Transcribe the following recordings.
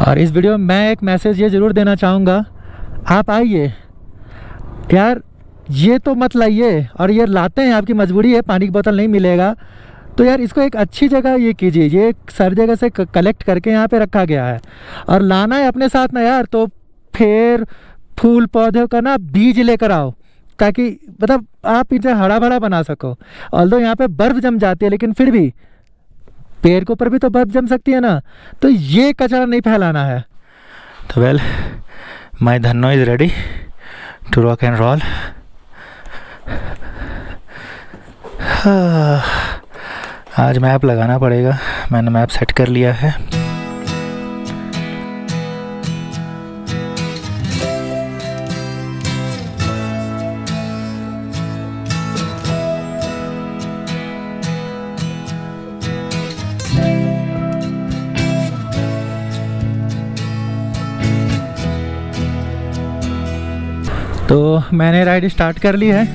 और इस वीडियो में मैं एक मैसेज ये ज़रूर देना चाहूँगा, आप आइए यार, ये तो मत लाइए, और ये लाते हैं आपकी मजबूरी है, पानी की बोतल नहीं मिलेगा तो यार इसको एक अच्छी जगह ये कीजिए। ये सर जगह से कलेक्ट करके यहाँ पे रखा गया है, और लाना है अपने साथ ना यार, तो फिर फूल पौधों का ना बीज लेकर आओ, ताकि मतलब आप इसे हरा भरा बना सको। ऑल्दो यहाँ पे बर्फ़ जम जाती है, लेकिन फिर भी पेड़ के ऊपर भी तो बर्फ़ जम सकती है ना, तो ये कचरा नहीं फैलाना है। तो well, my Dhanno is ready to rock and roll. आज मैप लगाना पड़ेगा, मैंने मैप सेट कर लिया है। तो मैंने राइड स्टार्ट कर ली है।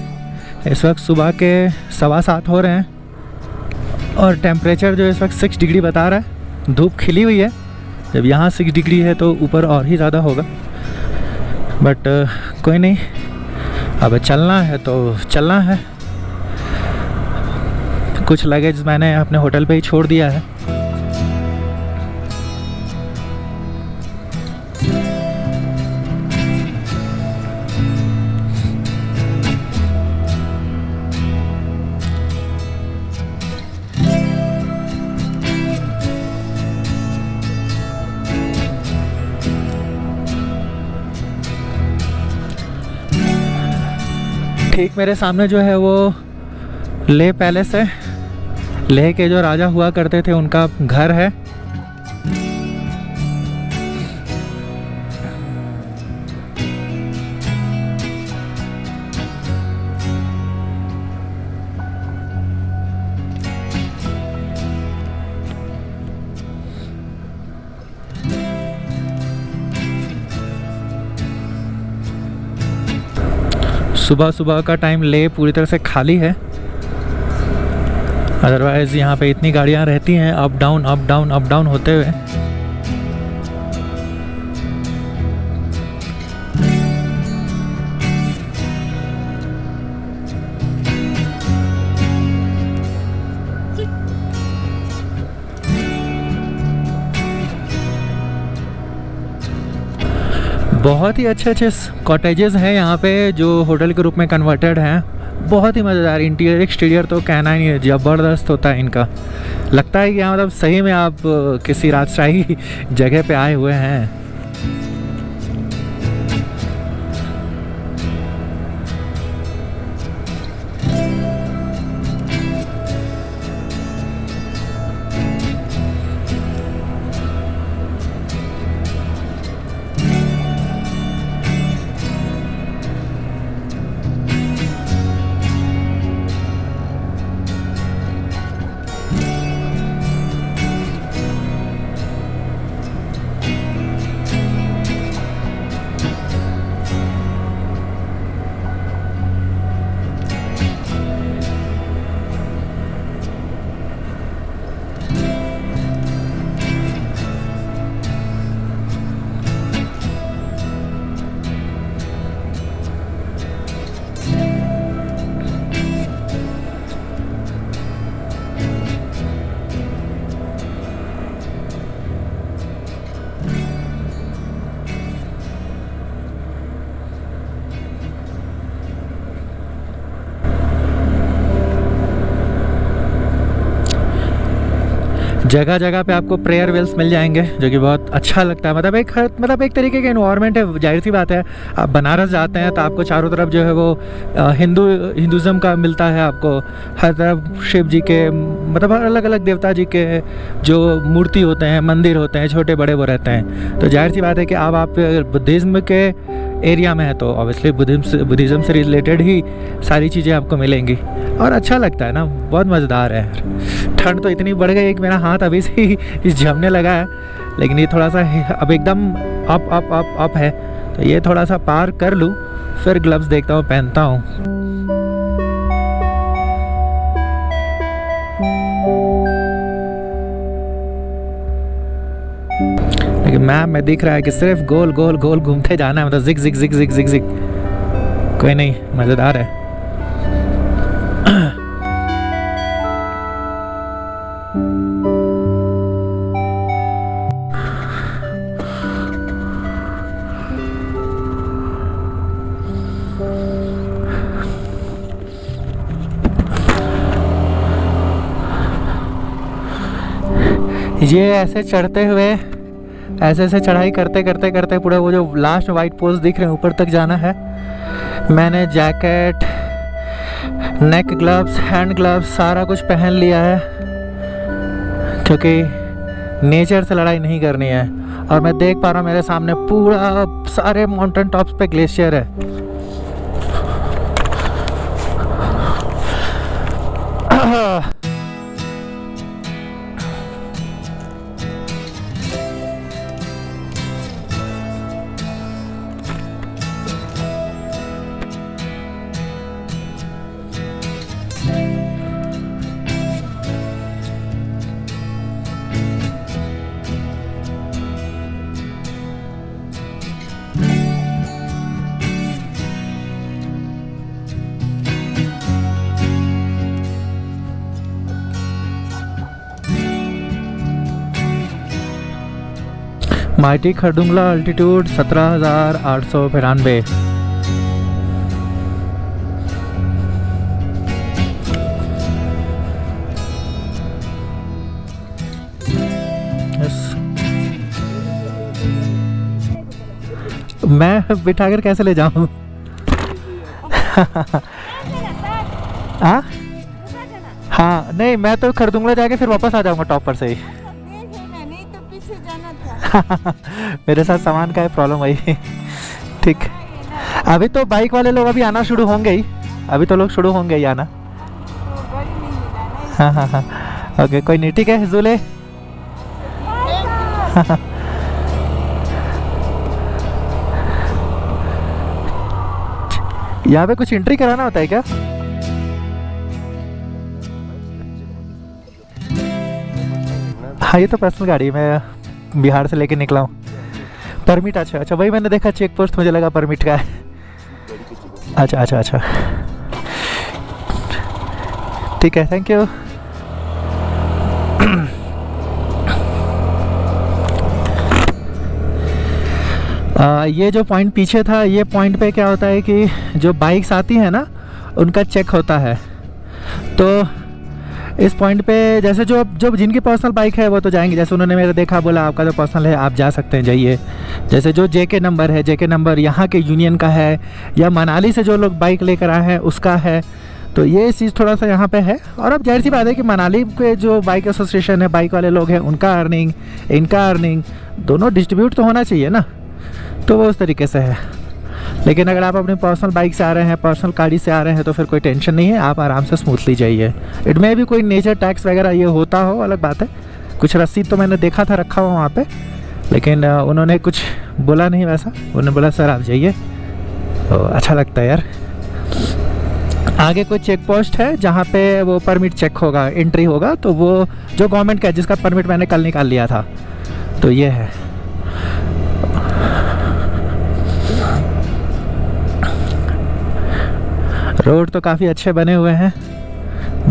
इस वक्त सुबह के 7:15 हो रहे हैं, और टेम्परेचर जो इस वक्त 6 डिग्री बता रहा है। धूप खिली हुई है, जब यहाँ 6 डिग्री है तो ऊपर और ही ज़्यादा होगा, बट कोई नहीं, अब चलना है तो चलना है। कुछ लगेज मैंने अपने होटल पे ही छोड़ दिया है। ठीक मेरे सामने जो है वो लेह पैलेस है। लेह के जो राजा हुआ करते थे उनका घर है। सुबह सुबह का टाइम लेह पूरी तरह से खाली है, अदरवाइज़ यहाँ पे इतनी गाड़ियाँ रहती हैं, up down up down up down होते हुए। बहुत ही अच्छे अच्छे कॉटेजेस हैं यहाँ पे जो होटल के रूप में कन्वर्टेड हैं। बहुत ही मज़ेदार इंटीरियर एक्सटीरियर तो कहना ही नहीं है, ज़बरदस्त होता है इनका। लगता है कि यहाँ मतलब सही में आप किसी राजशाही जगह पे आए हुए हैं। जगह जगह पे आपको प्रेयर वेल्स मिल जाएंगे, जो कि बहुत अच्छा लगता है। मतलब एक तरीके का इन्वायरमेंट है। जाहिर सी बात है, आप बनारस जाते हैं तो आपको चारों तरफ जो है वो हिंदुज़म का मिलता है। आपको हर तरफ शिव जी के, मतलब अलग अलग देवता जी के जो मूर्ति होते हैं, मंदिर होते हैं, छोटे बड़े वो रहते हैं। तो जाहिर सी बात है कि अब आप बुद्धिज़्म के एरिया में है तो ऑब्वियसली बुद्धिज़्म से रिलेटेड ही सारी चीज़ें आपको मिलेंगी, और अच्छा लगता है ना, बहुत मज़ेदार है। ठंड तो इतनी बढ़ गई कि मेरा हाथ अभी से ही जमने लगा है, लेकिन ये थोड़ा सा अब एकदम अप अप अप अप है, तो ये थोड़ा सा पार कर लूँ, फिर ग्लव्स देखता हूँ, पहनता हूँ। लेकिन मैप में दिख रहा है कि सिर्फ गोल गोल गोल घूमते जाना है, मतलब जिग जिग जिग जिग जिग जिग। कोई नहीं, मज़ेदार है। ये ऐसे चढ़ते हुए ऐसे ऐसे चढ़ाई करते करते करते पूरा वो जो लास्ट वाइट पोस्ट दिख रहे हैं ऊपर तक जाना है। मैंने जैकेट, नेक ग्लव्स, हैंड ग्लव्स सारा कुछ पहन लिया है, क्योंकि नेचर से लड़ाई नहीं करनी है। और मैं देख पा रहा हूँ मेरे सामने पूरा सारे माउंटेन टॉप्स पे ग्लेशियर है। Mighty Khardung La altitude 17,892। मैं बिठा कर कैसे ले जाऊं? हाँ हाँ, नहीं मैं तो खरदुंगला जाके फिर वापस आ जाऊंगा टॉप पर से ही। मेरे साथ सामान का है प्रॉब्लम भाई। ठीक, अभी तो बाइक वाले लोग अभी आना शुरू होंगे ही, अभी तो लोग शुरू होंगे ही आना। हाँ हाँ हाँ, ओके कोई नहीं, ठीक है जुले। यहाँ पे कुछ एंट्री कराना होता है क्या? हाँ ये तो पर्सनल गाड़ी है, मैं बिहार से लेके निकला हूँ। परमिट, अच्छा अच्छा, वही मैंने देखा चेक पोस्ट, मुझे लगा परमिट का है। अच्छा अच्छा अच्छा, ठीक है, थैंक यू। ये जो पॉइंट पीछे था, ये पॉइंट पे क्या होता है कि जो बाइक्स आती हैं ना उनका चेक होता है। तो इस पॉइंट पे जैसे जो जो जिनकी पर्सनल बाइक है वो तो जाएंगे, जैसे उन्होंने मेरा देखा, बोला आपका जो पर्सनल है आप जा सकते हैं, जाइए। जैसे जो जेके नंबर है, जेके नंबर यहाँ के यूनियन का है, या मनाली से जो लोग बाइक लेकर आए हैं उसका है। तो ये चीज़ थोड़ा सा यहाँ पे है। और अब जाहिर सी बात है कि मनाली के जो बाइक एसोसिएशन है, बाइक वाले लोग हैं, उनका अर्निंग, इनका अर्निंग दोनों डिस्ट्रीब्यूट तो होना चाहिए ना, तो वो उस तरीके से है। लेकिन अगर आप अपनी पर्सनल बाइक से आ रहे हैं, पर्सनल गाड़ी से आ रहे हैं, तो फिर कोई टेंशन नहीं है, आप आराम से स्मूथली जाइए। इट में भी कोई नेचर टैक्स वगैरह ये होता हो अलग बात है। कुछ रसीद तो मैंने देखा था रखा हुआ वहाँ पे, लेकिन उन्होंने कुछ बोला नहीं वैसा। उन्होंने बोला सर आप जाइए, तो अच्छा लगता है यार। आगे कोई चेक पोस्ट है जहाँ पे वो परमिट चेक होगा, एंट्री होगा, तो वो जो गवर्नमेंट का है, जिसका परमिट मैंने कल निकाल लिया था, तो ये है। रोड तो काफ़ी अच्छे बने हुए हैं,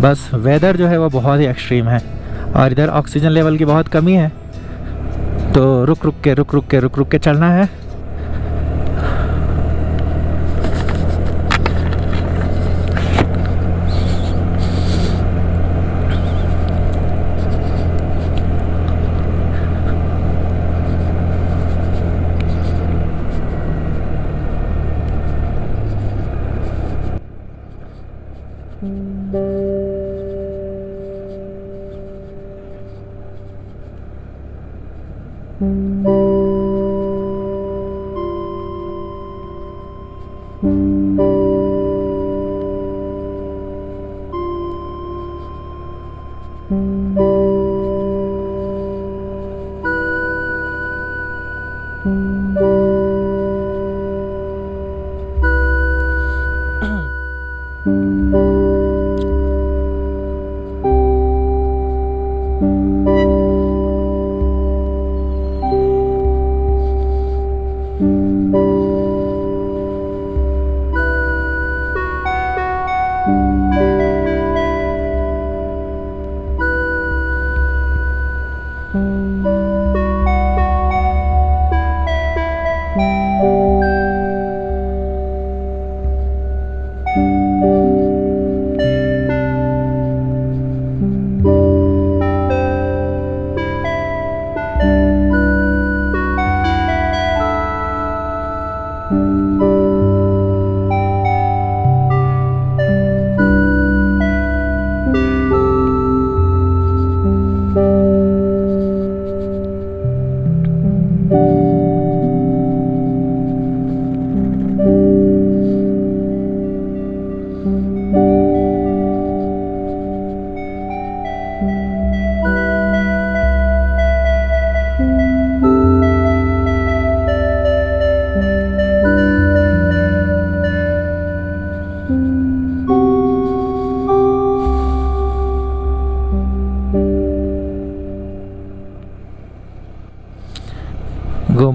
बस वेदर जो है वो बहुत ही एक्सट्रीम है, और इधर ऑक्सीजन लेवल की बहुत कमी है, तो रुक रुक के चलना है।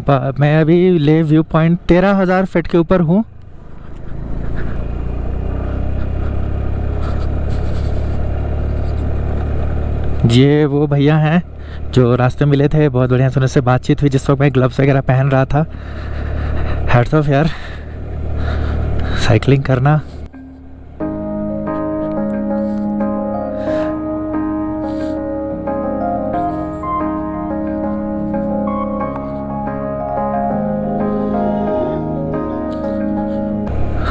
मैं अभी ले व्यू पॉइंट 13,000 फीट के ऊपर हूँ। ये वो भैया हैं जो रास्ते मिले थे, बहुत बढ़िया से उनसे बातचीत हुई जिस वक्त मैं ग्लव्स वगैरह पहन रहा था। हैट्स ऑफ यार, साइकिलिंग करना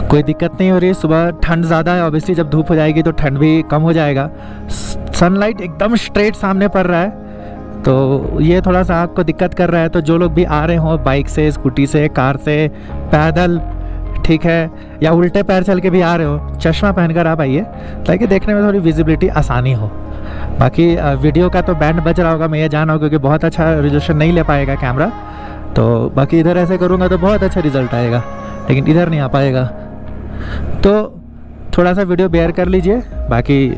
कोई दिक्कत नहीं हो रही। सुबह ठंड ज़्यादा है, ऑब्वियसली जब धूप हो जाएगी तो ठंड भी कम हो जाएगा। सनलाइट एकदम स्ट्रेट सामने पड़ रहा है तो ये थोड़ा सा आँख को दिक्कत कर रहा है। तो जो लोग भी आ रहे हों बाइक से, स्कूटी से, कार से, पैदल, ठीक है, या उल्टे पैर चल के भी आ रहे हो, चश्मा पहनकर आप आइए ताकि देखने में थोड़ी विजिबिलिटी आसानी हो। बाकी वीडियो का तो बैंड बज रहा होगा, मैं ये जान रहा हूँ, क्योंकि बहुत अच्छा रिजोल्यूशन नहीं ले पाएगा कैमरा। तो बाकी इधर ऐसे करूँगा तो बहुत अच्छा रिजल्ट आएगा, लेकिन इधर नहीं आ पाएगा। तो थोड़ा सा वीडियो बेयर कर लीजिए, बाकी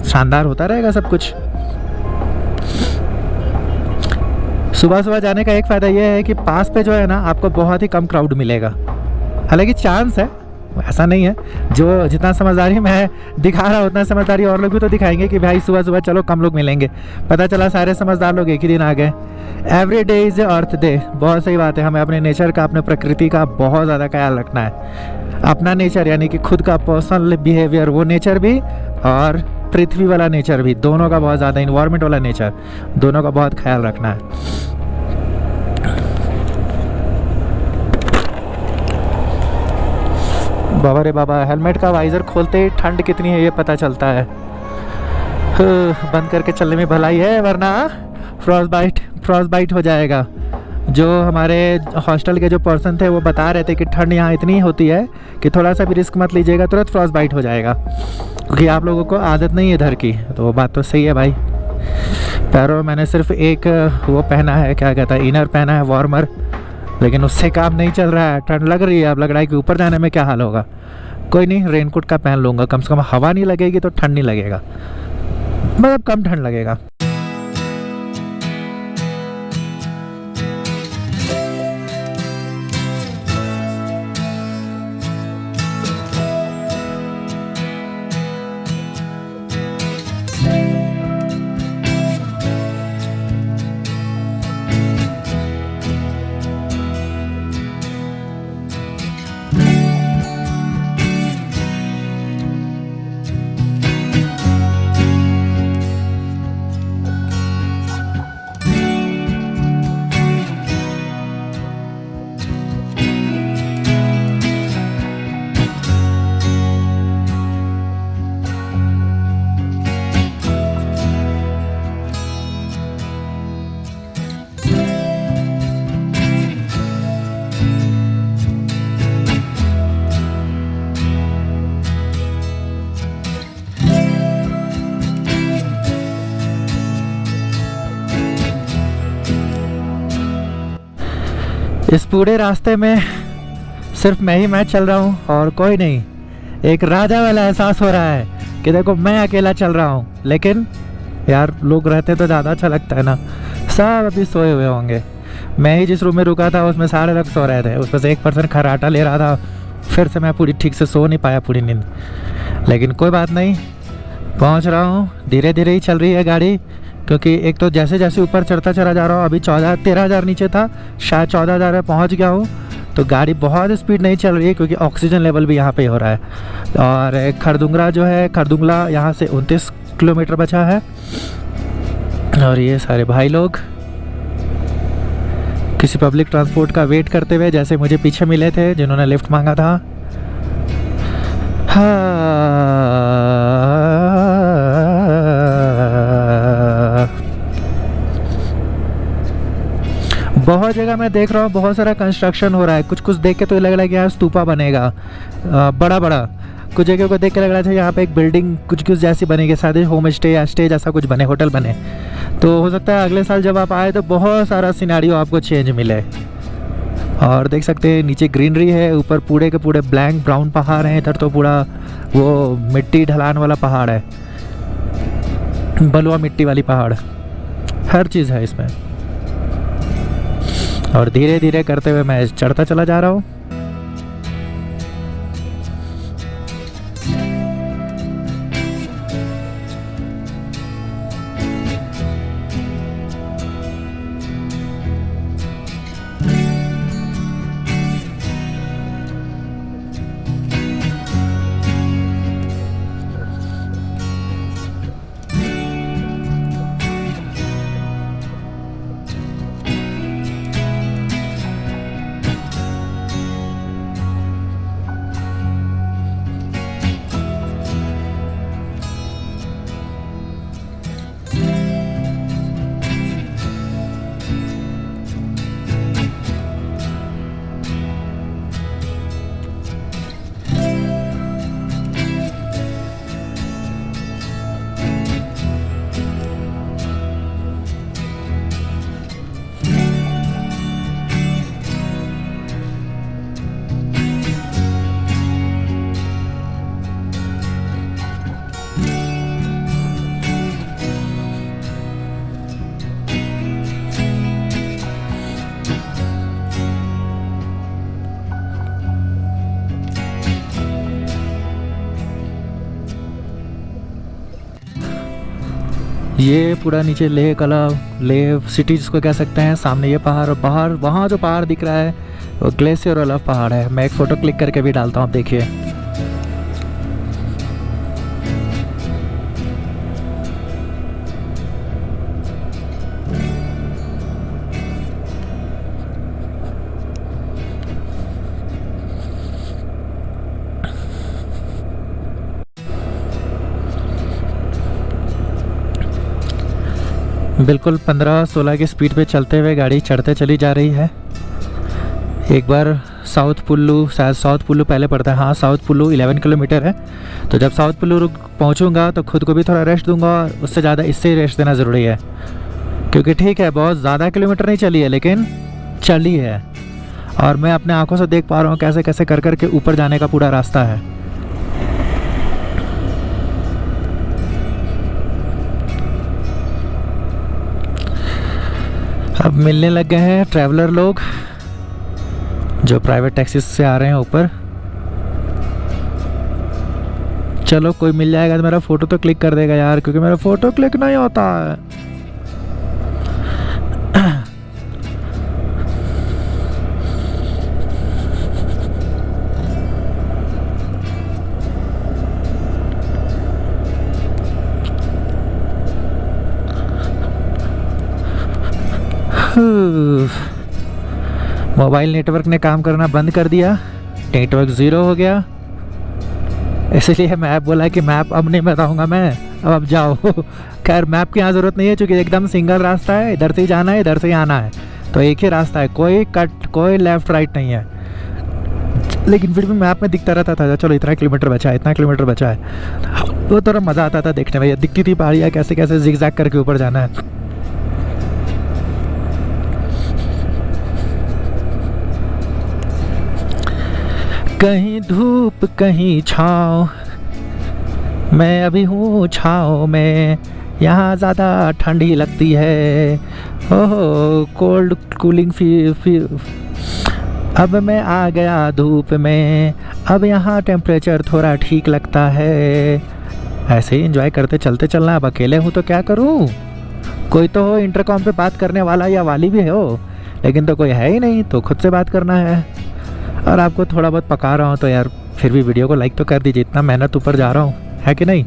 शानदार होता रहेगा सब कुछ। सुबह सुबह जाने का एक फ़ायदा ये है कि पास पे जो है ना आपको बहुत ही कम क्राउड मिलेगा। हालांकि चांस है, ऐसा नहीं है, जो जितना समझदारी मैं दिखा रहा हूँ उतना समझदारी और लोग भी तो दिखाएंगे कि भाई सुबह सुबह चलो कम लोग मिलेंगे। पता चला सारे समझदार लोग एक ही दिन आ गए। Every day is earth day, बहुत सही बात है। हमें अपने नेचर का, अपने प्रकृति का बहुत ज़्यादा ख्याल रखना है। अपना नेचर यानी कि खुद का पर्सनल बिहेवियर, वो नेचर भी, और पृथ्वी वाला नेचर भी, दोनों का बहुत ज़्यादा, इन्वायरमेंट वाला नेचर, दोनों का बहुत ख्याल रखना है। बाबा रे बाबा, हेलमेट का वाइज़र खोलते ही ठंड कितनी है ये पता चलता है। बंद करके चलने में भलाई है, वरना फ्रॉस्ट बाइट हो जाएगा। जो हमारे हॉस्टल के जो पर्सन थे वो बता रहे थे कि ठंड यहाँ इतनी होती है कि थोड़ा सा भी रिस्क मत लीजिएगा, तुरंत फ्रॉस्ट बाइट हो जाएगा, क्योंकि आप लोगों को आदत नहीं है इधर की। तो वो बात तो सही है भाई। पैरों में मैंने सिर्फ एक वो पहना है, क्या कहता है, इनर पहना है, वार्मर, लेकिन उससे काम नहीं चल रहा है। ठंड लग रही है, अब लग रहा है कि ऊपर जाने में क्या हाल होगा। कोई नहीं, रेनकोट का पहन लूँगा, कम से कम हवा नहीं लगेगी तो ठंड नहीं लगेगा, मतलब कम ठंड लगेगा। इस पूरे रास्ते में सिर्फ मैं ही मैं चल रहा हूँ और कोई नहीं। एक राजा वाला एहसास हो रहा है कि देखो मैं अकेला चल रहा हूँ, लेकिन यार लोग रहते तो ज़्यादा अच्छा लगता है ना। सब अभी सोए हुए होंगे। मैं ही जिस रूम में रुका था उसमें सारे लोग सो रहे थे, उसमें से एक पर्सन खर्राटा ले रहा था, फिर से मैं पूरी ठीक से सो नहीं पाया पूरी नींद। लेकिन कोई बात नहीं, पहुँच रहा हूँ, धीरे धीरे ही चल रही है गाड़ी, क्योंकि एक तो जैसे जैसे ऊपर चढ़ता चला जा रहा हूँ, अभी 13,000 नीचे था, शायद 14,000 में पहुँच गया हूँ। तो गाड़ी बहुत स्पीड नहीं चल रही है क्योंकि ऑक्सीजन लेवल भी यहाँ पे हो रहा है। और खरदुंगला जो है, खरदुंगला यहाँ से 29 किलोमीटर बचा है। और ये सारे भाई लोग किसी पब्लिक ट्रांसपोर्ट का वेट करते हुए, जैसे मुझे पीछे मिले थे जिन्होंने लिफ्ट मांगा था। बहुत जगह मैं देख रहा हूँ बहुत सारा कंस्ट्रक्शन हो रहा है। कुछ कुछ देख के तो लग रहा है कि यहाँ स्तूपा बनेगा बड़ा बड़ा। कुछ जगह को देख के लग रहा था यहाँ पे एक बिल्डिंग कुछ कुछ जैसी बनेगी, शायद होम स्टे या स्टे जैसा कुछ बने, होटल बने। तो हो सकता है अगले साल जब आप आए तो बहुत सारा सिनेरियो आपको चेंज मिले। और देख सकते हैं नीचे ग्रीनरी है, ऊपर पूरे के पूरे ब्लैंक ब्राउन पहाड़ हैं। इधर तो पूरा वो मिट्टी ढलान वाला पहाड़ है, बलुआ मिट्टी वाली पहाड़, हर चीज़ है इसमें। और धीरे धीरे करते हुए मैं चढ़ता चला जा रहा हूँ। ये पूरा नीचे लेह कला, लेह सिटी जिसको कह सकते हैं। सामने ये पहाड़ और बाहर वहाँ जो पहाड़ दिख रहा है वो ग्लेशियर वाला पहाड़ है। मैं एक फ़ोटो क्लिक करके भी डालता हूँ, आप देखिए। बिल्कुल 15-16 की स्पीड पे चलते हुए गाड़ी चढ़ते चली जा रही है। एक बार साउथ पुल्लू, शायद साउथ पुल्लू पहले पड़ता है, हाँ साउथ पुल्लू 11 किलोमीटर है। तो जब साउथ पुल्लू पहुंचूंगा तो खुद को भी थोड़ा रेस्ट दूंगा, और उससे ज़्यादा इससे ही रेस्ट देना ज़रूरी है, क्योंकि ठीक है बहुत ज़्यादा किलोमीटर नहीं चली है लेकिन चली है। और मैं अपने आँखों से देख पा रहा हूँ कैसे कैसे कर कर के ऊपर जाने का पूरा रास्ता है। अब मिलने लग गए हैं ट्रैवलर लोग जो प्राइवेट टैक्सी से आ रहे हैं ऊपर। चलो कोई मिल जाएगा तो मेरा फ़ोटो तो क्लिक कर देगा यार, क्योंकि मेरा फ़ोटो क्लिक नहीं होता है। मोबाइल नेटवर्क ने काम करना बंद कर दिया, नेटवर्क ज़ीरो हो गया। इसलिए मैप बोला कि मैप अब नहीं बताऊंगा मैं, अब जाओ। खैर मैप की यहाँ ज़रूरत नहीं है, क्योंकि एकदम सिंगल रास्ता है, इधर से ही जाना है इधर से ही आना है, तो एक ही रास्ता है, कोई कट कोई लेफ़्ट राइट नहीं है। लेकिन फिर भी मैप में दिखता रहता था चलो इतना किलोमीटर बचा है, इतना किलोमीटर बचा है। वो थोड़ा मज़ा आता था देखने में, दिखती थी पहाड़ियाँ कैसे कैसे जिगजैग करके ऊपर जाना है। कहीं धूप कहीं छाँव, मैं अभी हूँ छाँव में, यहाँ ज़्यादा ठंडी लगती है। ओहो कोल्ड कूलिंग अब मैं आ गया धूप में, अब यहाँ टेम्परेचर थोड़ा ठीक लगता है। ऐसे ही एंजॉय करते चलते चलना। अब अकेले हूँ तो क्या करूँ, कोई तो हो इंटरकॉम पे बात करने वाला या वाली भी हो, लेकिन तो कोई है ही नहीं, तो खुद से बात करना है। और आपको थोड़ा बहुत पका रहा हूँ तो यार फिर भी वीडियो को लाइक तो कर दीजिए, इतना मेहनत ऊपर जा रहा हूँ, है कि नहीं।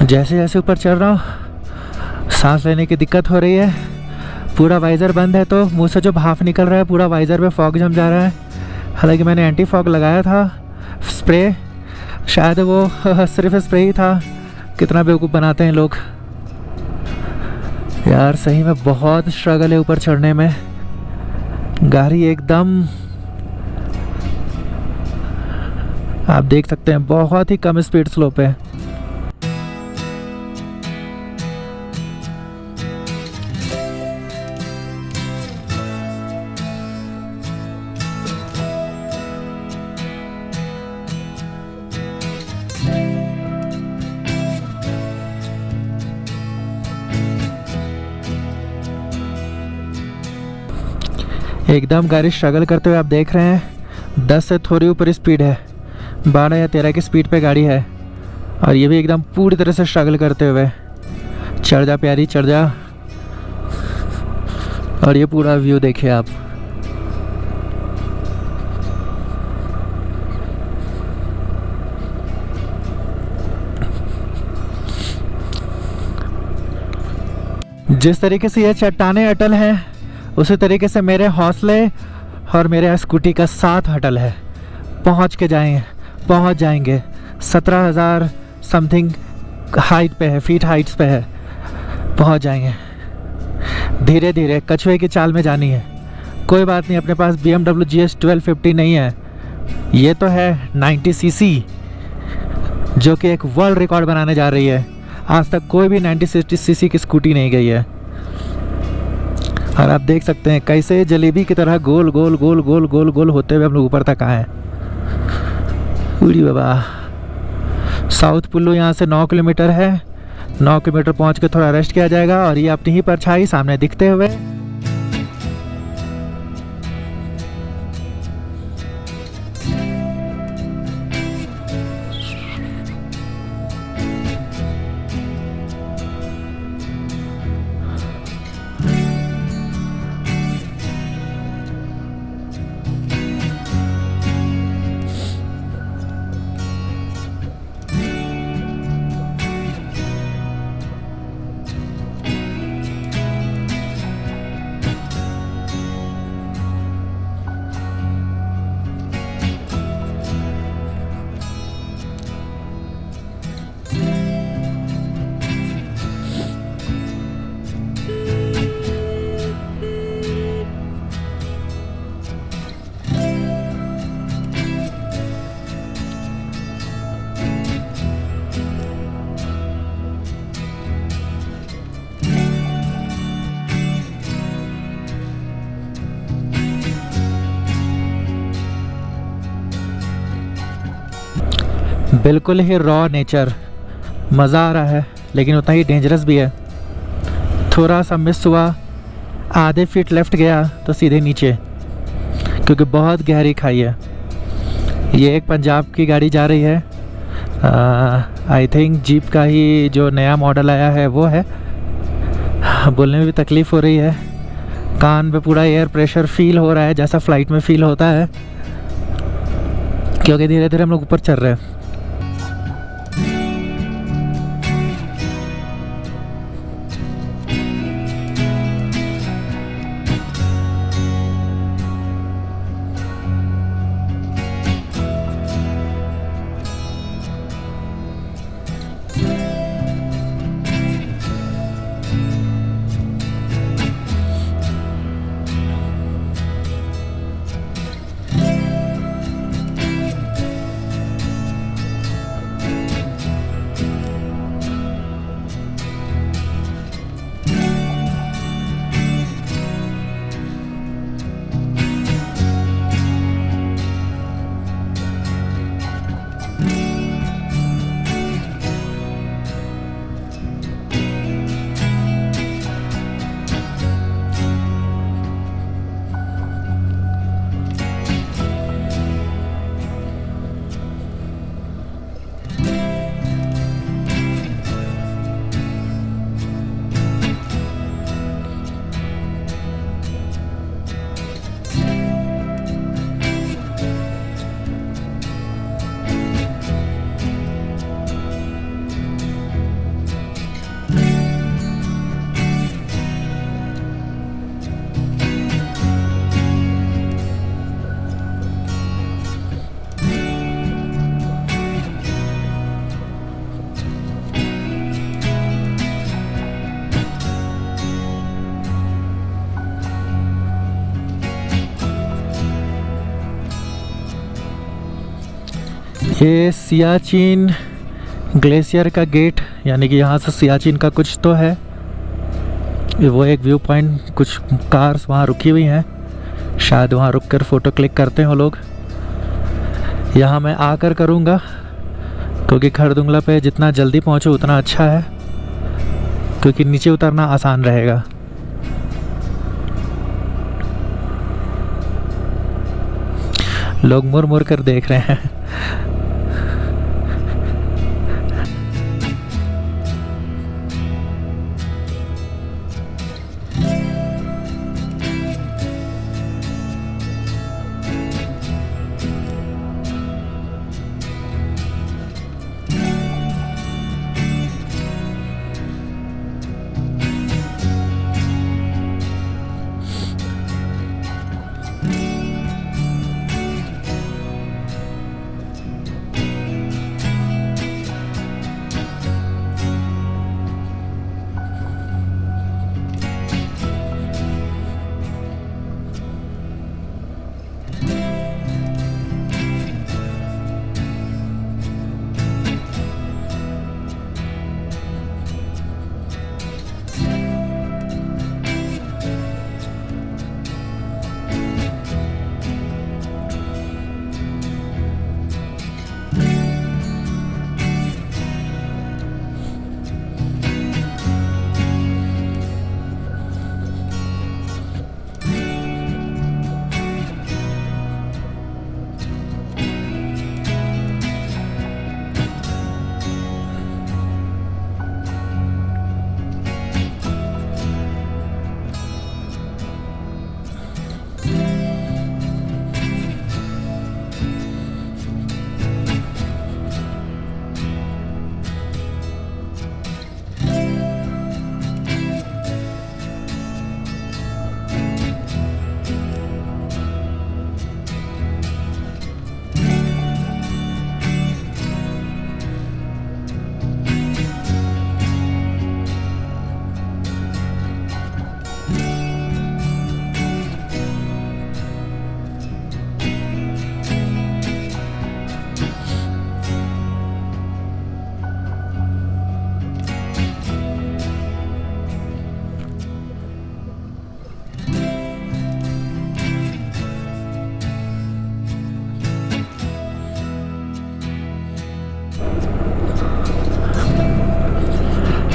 जैसे जैसे ऊपर चढ़ रहा हूँ सांस लेने की दिक्कत हो रही है, पूरा वाइज़र बंद है तो मुंह से जो भाप निकल रहा है पूरा वाइज़र पे फॉग जम जा रहा है। हालांकि मैंने एंटी फॉग लगाया था स्प्रे, शायद वो सिर्फ स्प्रे ही था। कितना बेवकूफ़ बनाते हैं लोग यार, सही में बहुत स्ट्रगल है ऊपर चढ़ने में। गाड़ी एकदम आप देख सकते हैं बहुत ही कम स्पीड स्लोप है। एकदम गाड़ी स्ट्रगल करते हुए आप देख रहे हैं, 10 से थोड़ी ऊपर स्पीड है, 12 या 13 की स्पीड पे गाड़ी है। और ये भी एकदम पूरी तरह से स्ट्रगल करते हुए। चढ़ जा प्यारी, चढ़ जा। और ये पूरा व्यू देखिए आप। जिस तरीके से ये चट्टानें अटल हैं, उसी तरीके से मेरे हौसले और मेरे स्कूटी का साथ अटल है। पहुंच जाएंगे 17,000 समथिंग हाइट पे है, फीट हाइट्स पे है। पहुंच जाएंगे। धीरे धीरे कछुए की चाल में जानी है। कोई बात नहीं, अपने पास BMW GS 1250 नहीं है, ये तो है 90 सीसी, जो कि एक वर्ल्ड रिकॉर्ड बनाने जा रही है। आज तक कोई भी 90 सीसी की स्कूटी नहीं गई है। और आप देख सकते हैं कैसे जलेबी की तरह गोल गोल गोल गोल गोल गोल होते हुए हम लोग ऊपर तक आए। उड़ी बाबा। साउथ पुल्लू यहाँ से 9 किलोमीटर है। 9 किलोमीटर पहुँच के थोड़ा रेस्ट किया जाएगा और ये अपनी ही परछाई सामने दिखते हुए बिल्कुल ही रॉ नेचर। मज़ा आ रहा है, लेकिन उतना ही डेंजरस भी है। थोड़ा सा मिस हुआ, आधे फीट लेफ्ट गया तो सीधे नीचे, क्योंकि बहुत गहरी खाई है। ये एक पंजाब की गाड़ी जा रही है। आई थिंक जीप का ही जो नया मॉडल आया है वो है। बोलने में भी तकलीफ़ हो रही है। कान पे पूरा एयर प्रेशर फील हो रहा है, जैसा फ़्लाइट में फ़ील होता है, क्योंकि धीरे धीरे हम लोग ऊपर चल रहे हैं। ये सियाचिन ग्लेशियर का गेट, यानी कि यहाँ से सियाचिन का कुछ तो है। वो एक व्यू पॉइंट, कुछ कार्स वहाँ रुकी हुई हैं, शायद वहाँ रुक कर फ़ोटो क्लिक करते हो लोग। यहाँ मैं आकर करूँगा, क्योंकि खरदुंगला पे जितना जल्दी पहुँचो उतना अच्छा है, क्योंकि नीचे उतरना आसान रहेगा। लोग मुड़ मुड़ कर देख रहे हैं।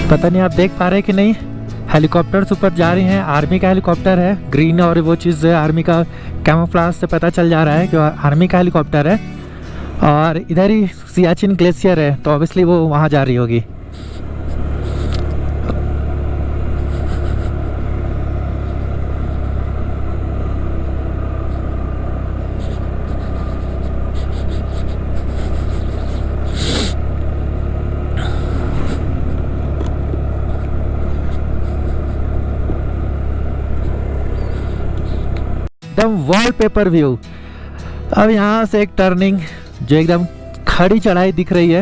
पता नहीं आप देख पा रहे हैं कि नहीं, हेलीकॉप्टर्स ऊपर जा रही हैं। आर्मी का हेलीकॉप्टर है, ग्रीन, और वो चीज़ आर्मी का कैमोफ्लेज से पता चल जा रहा है कि आर्मी का हेलीकॉप्टर है। और इधर ही सियाचिन ग्लेशियर है, तो ऑब्वियसली वो वहाँ जा रही होगी। एकदम वॉलपेपर व्यू। अब यहाँ से एक टर्निंग जो एकदम खड़ी चढ़ाई दिख रही है।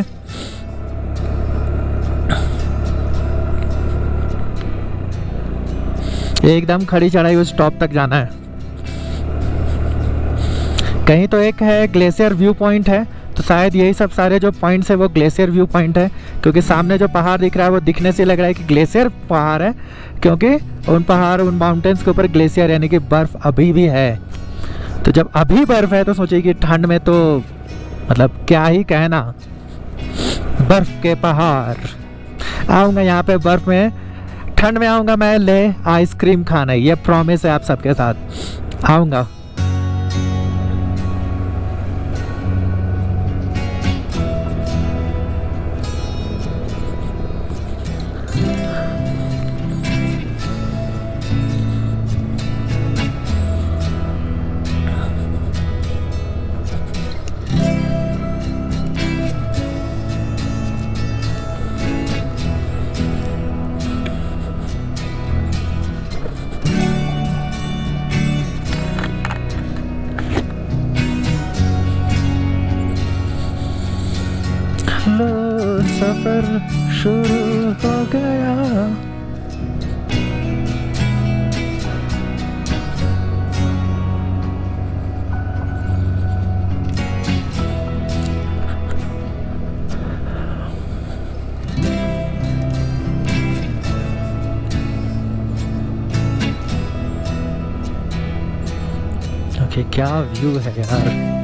एकदम खड़ी चढ़ाई, उस टॉप तक जाना है। कहीं तो एक है ग्लेशियर व्यू पॉइंट है, तो शायद यही सब सारे जो पॉइंट्स है वो ग्लेशियर व्यू पॉइंट है, क्योंकि सामने जो पहाड़ दिख रहा है वो दिखने से लग रहा है कि ग्लेशियर पहाड़ है, क्योंकि उन पहाड़, उन माउंटेन्स के ऊपर ग्लेशियर यानी कि बर्फ़ अभी भी है। तो जब अभी बर्फ़ है तो सोचिए कि ठंड में तो मतलब क्या ही कहना। बर्फ़ के पहाड़। आऊँगा यहाँ पे बर्फ़ में, ठंड में आऊँगा मैं ले आइसक्रीम खाना, ये प्रॉमिस है आप सबके साथ। आऊँगा। लो सफर शुरू हो गया। ओके, क्या व्यू है यार।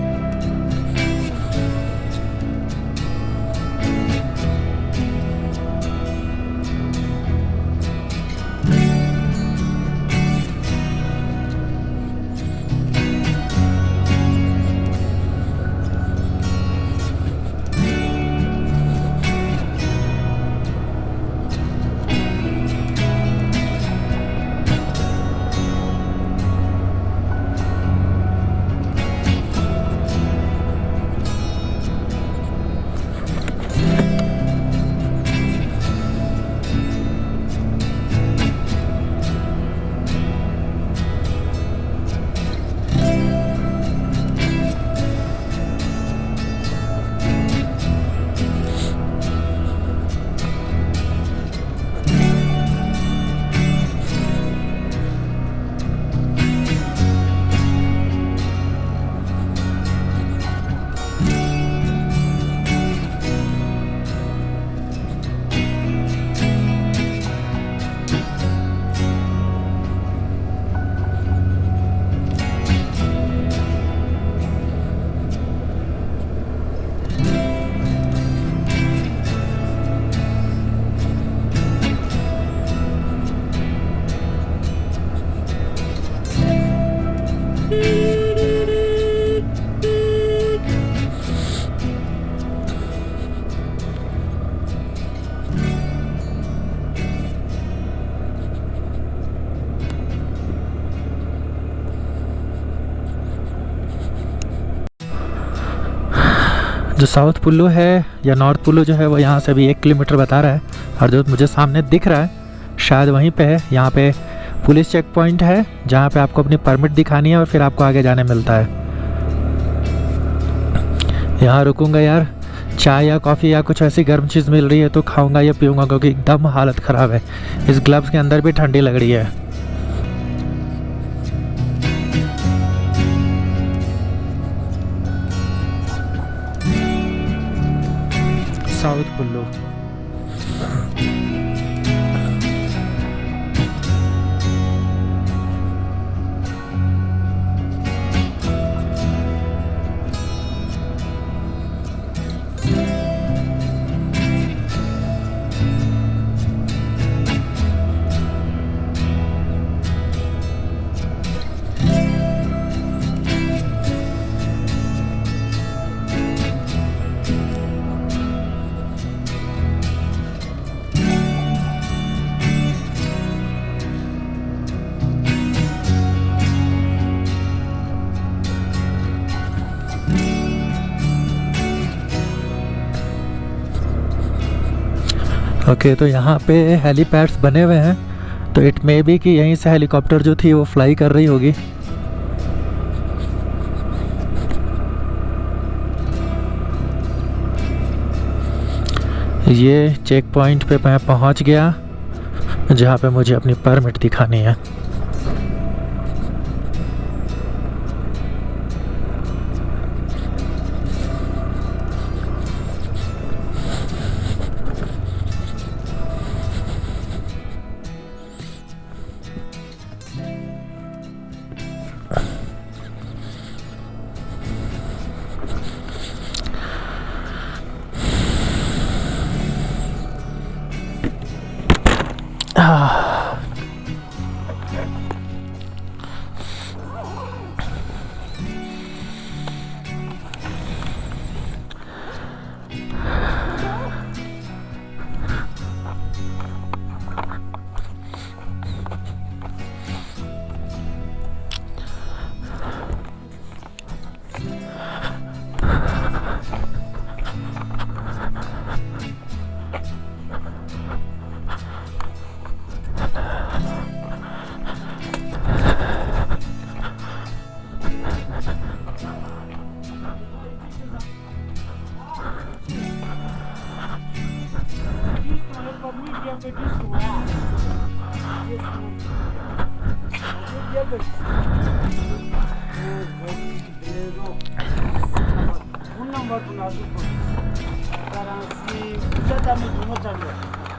जो साउथ कुल्लू है या नॉर्थ कुल्लू जो है वो यहाँ से अभी 1 किलोमीटर बता रहा है, और जो मुझे सामने दिख रहा है शायद वहीं पे है। यहाँ पे पुलिस चेक पॉइंट है जहाँ पे आपको अपनी परमिट दिखानी है और फिर आपको आगे जाने मिलता है। यहाँ रुकूंगा यार, चाय या कॉफ़ी या कुछ ऐसी गर्म चीज़ मिल रही है तो खाऊंगा या पीऊँगा, क्योंकि एकदम हालत ख़राब है। इस ग्लव्स के अंदर भी ठंडी लग रही है। साउथ कुल्लू। ओके, तो यहाँ पे हेलीपैड्स बने हुए हैं, तो इट मे बी कि यहीं से हेलीकॉप्टर जो थी वो फ्लाई कर रही होगी। ये चेक पॉइंट पे मैं पहुँच गया जहाँ पे मुझे अपनी परमिट दिखानी है।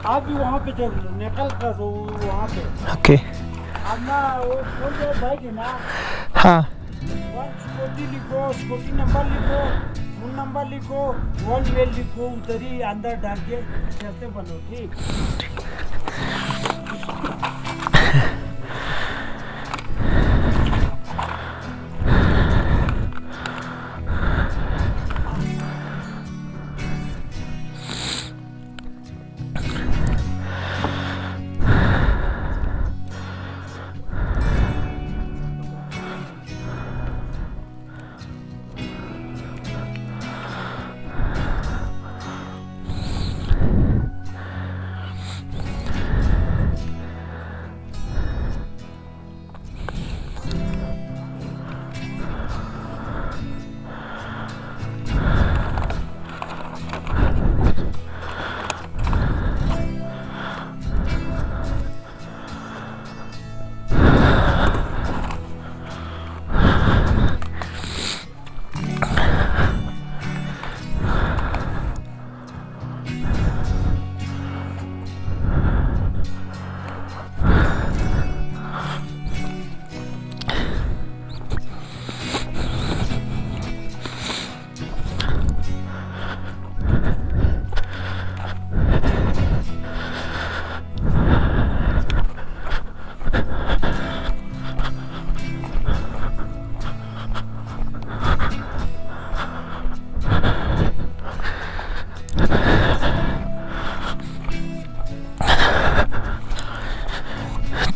आप भी वहाँ पे देख लो, निकल कर वहाँ पे। ओके, अब ना वो फोन पे बाइक है ना, हाँ, स्कूटी लिखो, स्कूटी नंबर लिखो, फोन नंबर लिखो, वन मेल लिखो, उधर ही अंदर डाल के चलते बनो, ठीक।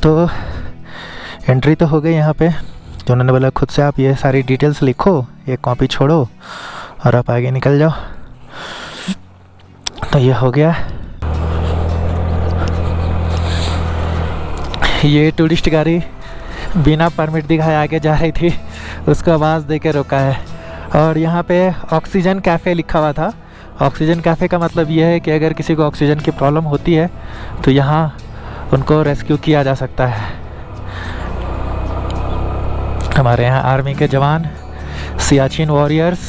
तो एंट्री तो हो गई यहाँ पे। तो उन्होंने बोला खुद से आप ये सारी डिटेल्स लिखो, एक कॉपी छोड़ो और आप आगे निकल जाओ। तो ये हो गया। ये टूरिस्ट गाड़ी बिना परमिट दिखाए आगे जा रही थी, उसको आवाज़ दे के रोका है। और यहाँ पे ऑक्सीजन कैफ़े लिखा हुआ था। ऑक्सीजन कैफ़े का मतलब ये है कि अगर किसी को ऑक्सीजन की प्रॉब्लम होती है तो यहाँ उनको रेस्क्यू किया जा सकता है। हमारे यहाँ आर्मी के जवान, सियाचिन वॉरियर्स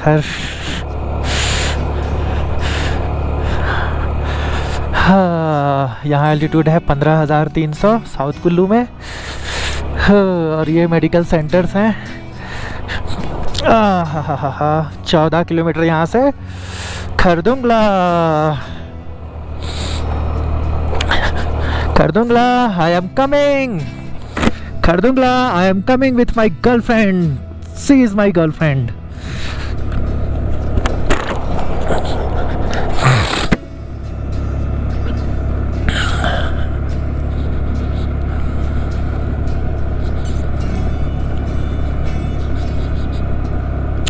हर हाँ, यहाँ एल्टीट्यूड है 15,300 साउथ कुल्लू में। और ये मेडिकल सेंटर्स हैं। 14 किलोमीटर यहाँ से Khardungla. Khardungla, I am coming. Khardungla, I am coming with my girlfriend. She is my girlfriend.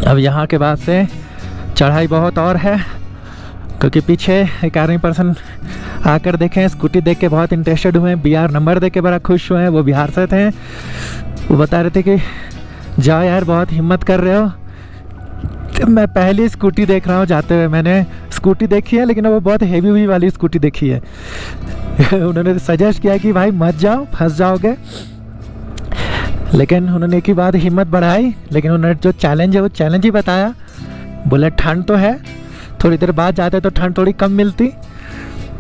अब यहाँ के बाद से चढ़ाई बहुत और है, क्योंकि पीछे एक आर्मी पर्सन आकर देखें, स्कूटी देख के बहुत इंटरेस्टेड हुए, BR नंबर देख के बड़ा खुश हुए। वो बिहार से थे। वो बता रहे थे कि जाओ यार, बहुत हिम्मत कर रहे हो। मैं पहली स्कूटी देख रहा हूँ जाते हुए। मैंने स्कूटी देखी है लेकिन वो बहुत हेवी वाली स्कूटी देखी है। उन्होंने सजेस्ट किया कि भाई मत जाओ, फंस जाओगे। लेकिन उन्होंने एक ही बात हिम्मत बढ़ाई, लेकिन उन्होंने जो चैलेंज है वो चैलेंज ही बताया। बोले ठंड तो है, थोड़ी देर बाद जाते तो ठंड थोड़ी कम मिलती,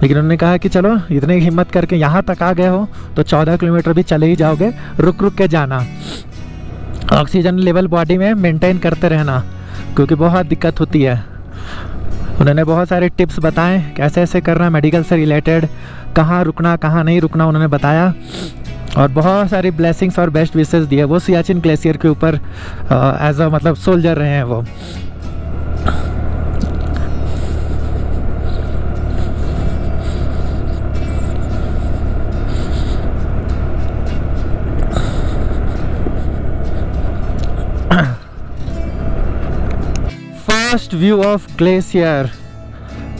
लेकिन उन्होंने कहा कि चलो इतनी हिम्मत करके यहाँ तक आ गए हो तो 14 किलोमीटर भी चले ही जाओगे, रुक रुक के जाना। ऑक्सीजन लेवल बॉडी में मेंटेन करते रहना, क्योंकि बहुत दिक्कत होती है। उन्होंने बहुत सारे टिप्स बताए कैसे ऐसे करना, मेडिकल से रिलेटेड, कहाँ रुकना कहाँ नहीं रुकना उन्होंने बताया। और बहुत सारी ब्लेसिंग्स और बेस्ट विशेस दिए। वो सियाचिन ग्लेशियर के ऊपर एज अ मतलब सोल्जर रहे हैं वो। फर्स्ट व्यू ऑफ ग्लेशियर,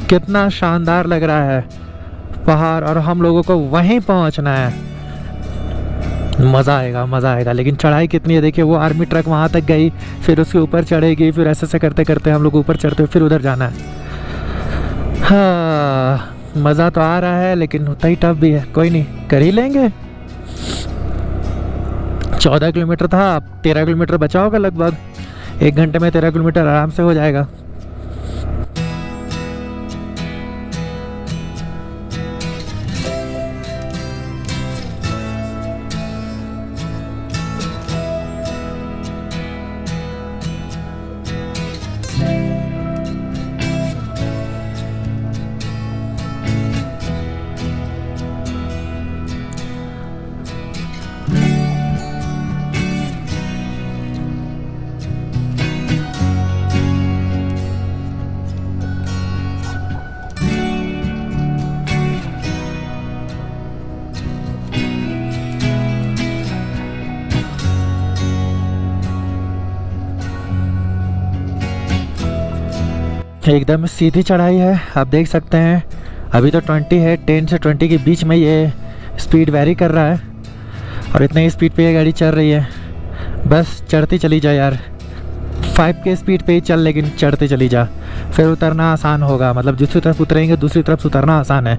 कितना शानदार लग रहा है पहाड़, और हम लोगों को वहीं पहुंचना है। मज़ा आएगा, मज़ा आएगा। लेकिन चढ़ाई कितनी है देखिए। वो आर्मी ट्रक वहाँ तक गई, फिर उसके ऊपर चढ़ेगी, फिर ऐसे करते करते हम लोग ऊपर चढ़ते फिर उधर जाना है। हाँ, मज़ा तो आ रहा है लेकिन उतना ही टफ भी है। कोई नहीं, कर ही लेंगे। 14 किलोमीटर था, अब 13 किलोमीटर बचा होगा लगभग। 1 घंटे में 13 किलोमीटर आराम से हो जाएगा। एकदम सीधी चढ़ाई है, आप देख सकते हैं। अभी तो 20 है, 10 से 20 के बीच में ये स्पीड वेरी कर रहा है, और इतने ही स्पीड पे ये गाड़ी चल रही है। बस चढ़ती चली जा यार, 5 के स्पीड पे ही चल, लेकिन चढ़ते चली जा। फिर उतरना आसान होगा, मतलब दूसरी तरफ उतरेंगे, दूसरी तरफ उतरना आसान है।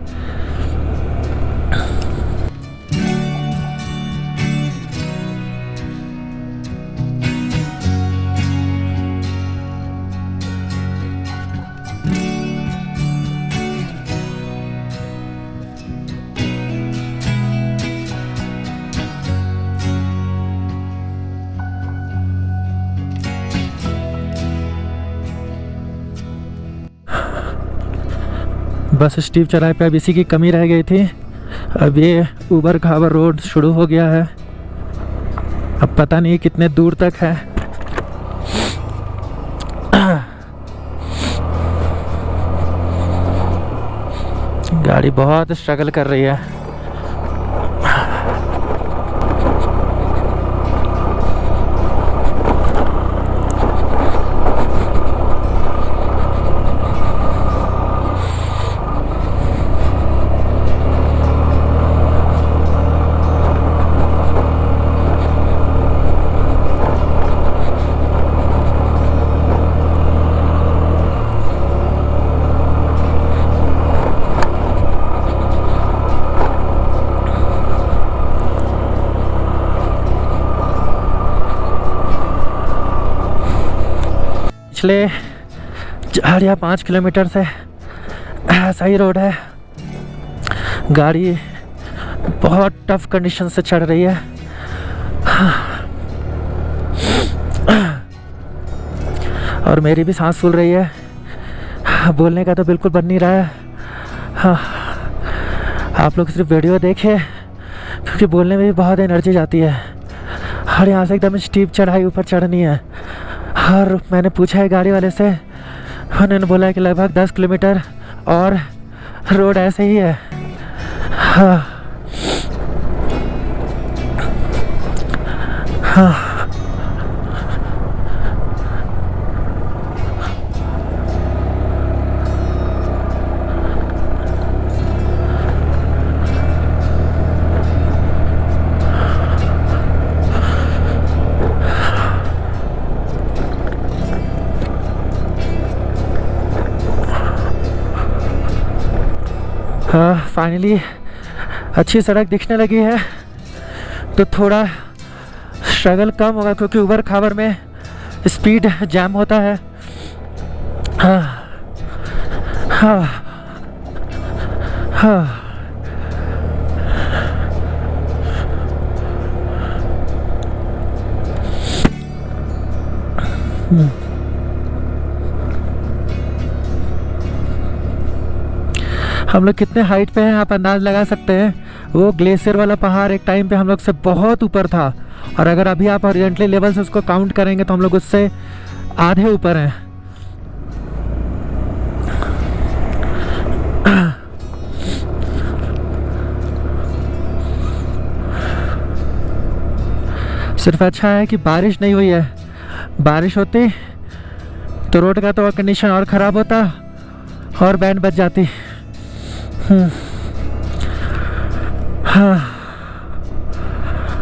बस स्टीव चौराहे पे अब इसी की कमी रह गई थी। अब ये ऊबर खाबर रोड शुरू हो गया है। अब पता नहीं कितने दूर तक है। गाड़ी बहुत स्ट्रगल कर रही है। पिछले 4 या 5 किलोमीटर से ऐसा ही रोड है। गाड़ी बहुत टफ कंडीशन से चढ़ रही है। और मेरी भी सांस फूल रही है। बोलने का तो बिल्कुल बन नहीं रहा है। हाँ, आप लोग सिर्फ वीडियो देखें, क्योंकि बोलने में भी बहुत एनर्जी जाती है। और यहाँ से एकदम स्टीप चढ़ाई ऊपर चढ़नी है। और मैंने पूछा है गाड़ी वाले से, उन्होंने बोला कि लगभग 10 किलोमीटर और रोड ऐसे ही है। हाँ हाँ, हाँ, फाइनली अच्छी सड़क दिखने लगी है, तो थोड़ा स्ट्रगल कम होगा, क्योंकि उबर खाबर में स्पीड जैम होता है। हाँ हाँ हाँ, हम लोग कितने हाइट पे हैं आप अंदाज़ लगा सकते हैं। वो ग्लेशियर वाला पहाड़ एक टाइम पे हम लोग से बहुत ऊपर था, और अगर अभी आप हॉरिजॉन्टल लेवल से उसको काउंट करेंगे तो हम लोग उससे आधे ऊपर हैं। सिर्फ अच्छा है कि बारिश नहीं हुई है। बारिश होती तो रोड का तो कंडीशन और ख़राब होता और बैंड बच जाती। हाँ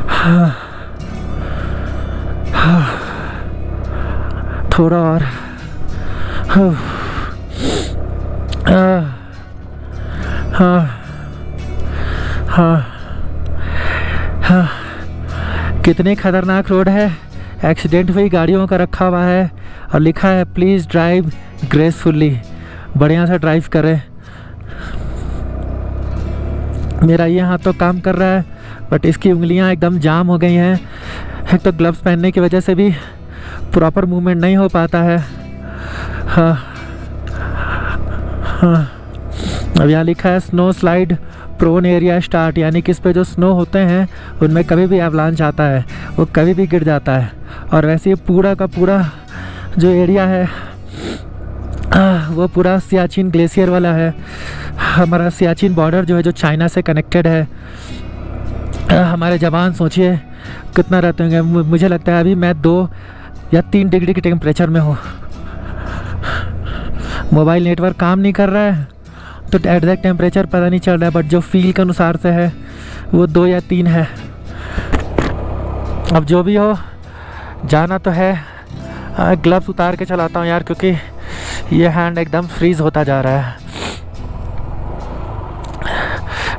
हाँ हाँ, थोड़ा और। हाँ हाँ हाँ हाँ, कितनी खतरनाक रोड है। एक्सीडेंट हुई गाड़ियों का रखा हुआ है और लिखा है प्लीज़ ड्राइव ग्रेसफुली, बढ़िया से ड्राइव करें। मेरा ये हाथ तो काम कर रहा है, बट इसकी उंगलियां एकदम जाम हो गई हैं। एक तो ग्लव्स पहनने की वजह से भी प्रॉपर मूवमेंट नहीं हो पाता है। हाँ हाँ, अब यहाँ लिखा है snow slide prone area start, यानी कि इस पे जो स्नो होते हैं उनमें कभी भी एवलांच आता है, वो कभी भी गिर जाता है। और वैसे ये पूरा का पूरा जो एरिया है वो पूरा सियाचिन ग्लेशियर वाला है। हमारा सियाचिन बॉर्डर जो है, जो चाइना से कनेक्टेड है। हमारे जवान सोचिए कितना रहते होंगे। मुझे लगता है अभी मैं 2 या 3 डिग्री के टेम्परेचर में हूँ। मोबाइल नेटवर्क काम नहीं कर रहा है तो एग्जैक्ट टेम्परेचर पता नहीं चल रहा है, बट जो फील के अनुसार से है वो 2 या 3 है। अब जो भी हो, जाना तो है। ग्लव्स उतार के चलाता हूँ यार, क्योंकि ये हैंड एकदम फ्रीज होता जा रहा है।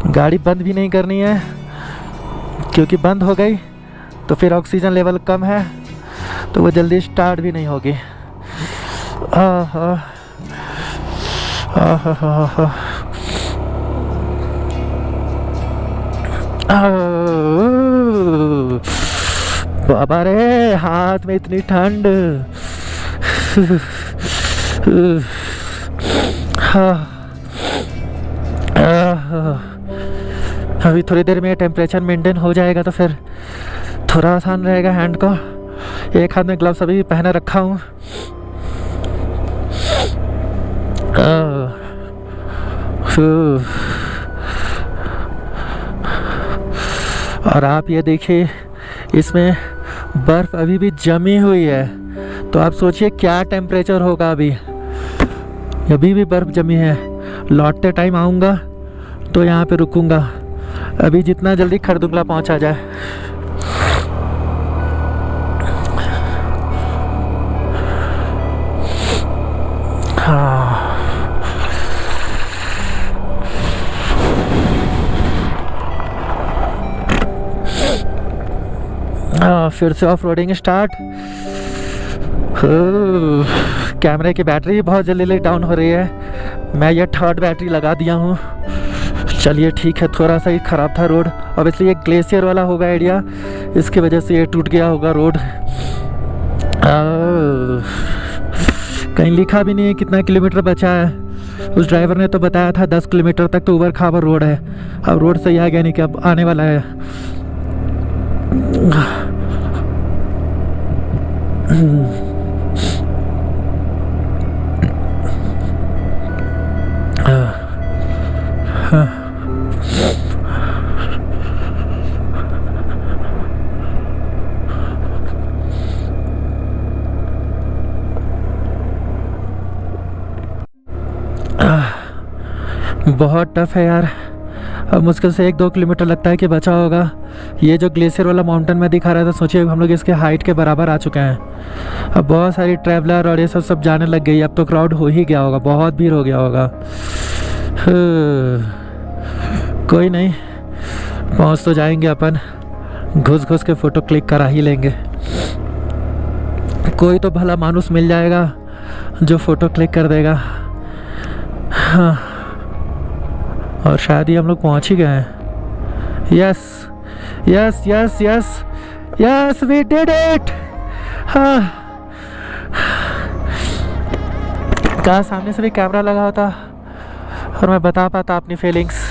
गाड़ी बंद भी नहीं करनी है, क्योंकि बंद हो गई तो फिर ऑक्सीजन लेवल कम है तो वो जल्दी स्टार्ट भी नहीं होगी। बाबा रे, हाथ में इतनी ठंड। अभी थोड़ी देर में टेम्परेचर मेंटेन हो जाएगा तो फिर थोड़ा आसान रहेगा हैंड को। एक हाथ में ग्लव्स अभी भी पहने रखा हूँ। और आप ये देखिए, इसमें बर्फ़ अभी भी जमी हुई है, तो आप सोचिए क्या टेम्परेचर होगा। अभी भी बर्फ़ जमी है। लौटते टाइम आऊँगा तो यहाँ पे रुकूँगा। अभी जितना जल्दी खरदुंगला पहुँचा जाए। फिर से ऑफ रोडिंग स्टार्ट। कैमरे की बैटरी बहुत जल्दी डाउन हो रही है। मैं ये 3rd बैटरी लगा दिया हूँ। चलिए ठीक है, थोड़ा सा ही ख़राब था रोड। ऑब्वियसली ये ग्लेशियर वाला होगा एरिया, इसकी वजह से ये टूट गया होगा रोड। कहीं लिखा भी नहीं है कितना किलोमीटर बचा है। उस ड्राइवर ने तो बताया था 10 किलोमीटर तक तो ऊबड़ खाबड़ रोड है। अब रोड सही आ गया नहीं कि अब आने वाला है। बहुत टफ है यार। अब मुश्किल से 1-2 किलोमीटर लगता है कि बचा होगा। ये जो ग्लेशियर वाला माउंटेन में दिखा रहा था, सोचिए हम लोग इसके हाइट के बराबर आ चुके हैं। अब बहुत सारी ट्रैवलर और ये सब जाने लग गई। अब तो क्राउड हो ही गया होगा, बहुत भीड़ हो गया होगा। कोई नहीं, पहुंच तो जाएंगे अपन। घुस घुस के फ़ोटो क्लिक करा ही लेंगे। कोई तो भला मानुस मिल जाएगा जो फ़ोटो क्लिक कर देगा। हाँ, और शायद ही हम लोग पहुंच ही गए हैं। Yes yes yes yes yes, we did it. हाँ, कहाँ सामने से भी कैमरा लगा होता और मैं बता पाता अपनी feelings.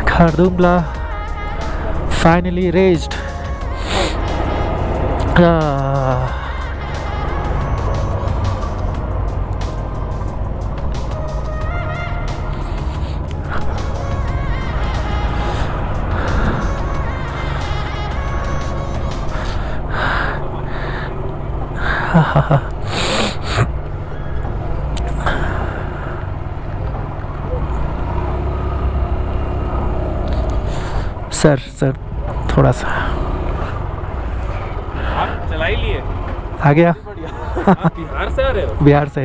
Khardungla finally reached. Sir थोड़ा सा आप चला ही लिए। आ गया। आप बिहार से आ रहे हो? बिहार से।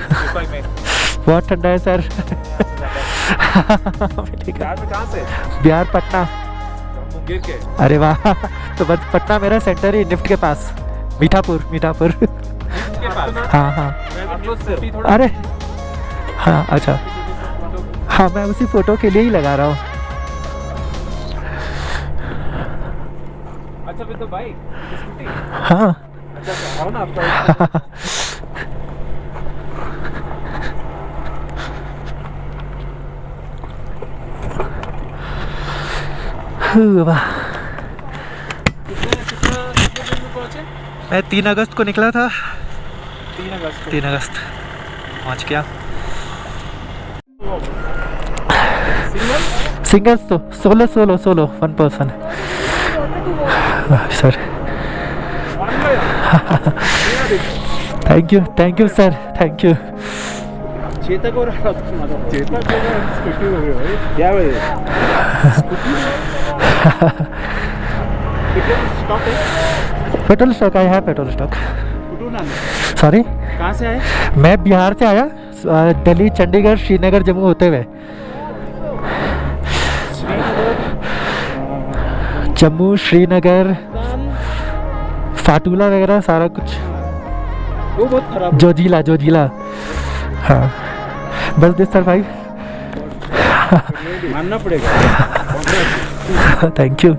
नेपाल में बहुत ठंडा है सर। ठीक है। बिहार में कहाँ से? बिहार पटना। मुंगेर के? अरे वाह, तो बस पटना मेरा सेंटर ही निफ्ट के पास, मीठापुर। के पास? हाँ हाँ। मैं तो से हूँ। अरे हाँ, अच्छा हाँ, मैं उसी फ़ोटो के लिए ही लगा रहा हूँ। अच्छा, फिर तो बाइक स्कूटी। हाँ अच्छा, आओ ना आपका। वाह, कितने दिन में पहुँचे? मैं 3 अगस्त को निकला था। 3 अगस्त को। 3 अगस्त पहुँच गया। सिंगल्स तो solo 1 person. Sir thank you sir, thank you. Chetak और चेतक स्कूटी हो गई भाई, क्या भाई? स्टॉक है? पेट्रोल स्टॉक आया है, पेट्रोल स्टॉक। सॉरी, कहाँ से आए? मैं बिहार से आया, दिल्ली, चंडीगढ़, श्रीनगर, जम्मू होते हुए। जम्मू, श्रीनगर, फाटूला वगैरह सारा कुछ। वो बहुत खराब। जोजिला। हाँ, बस दिस सर्वाइव। मानना पड़ेगा। Thank you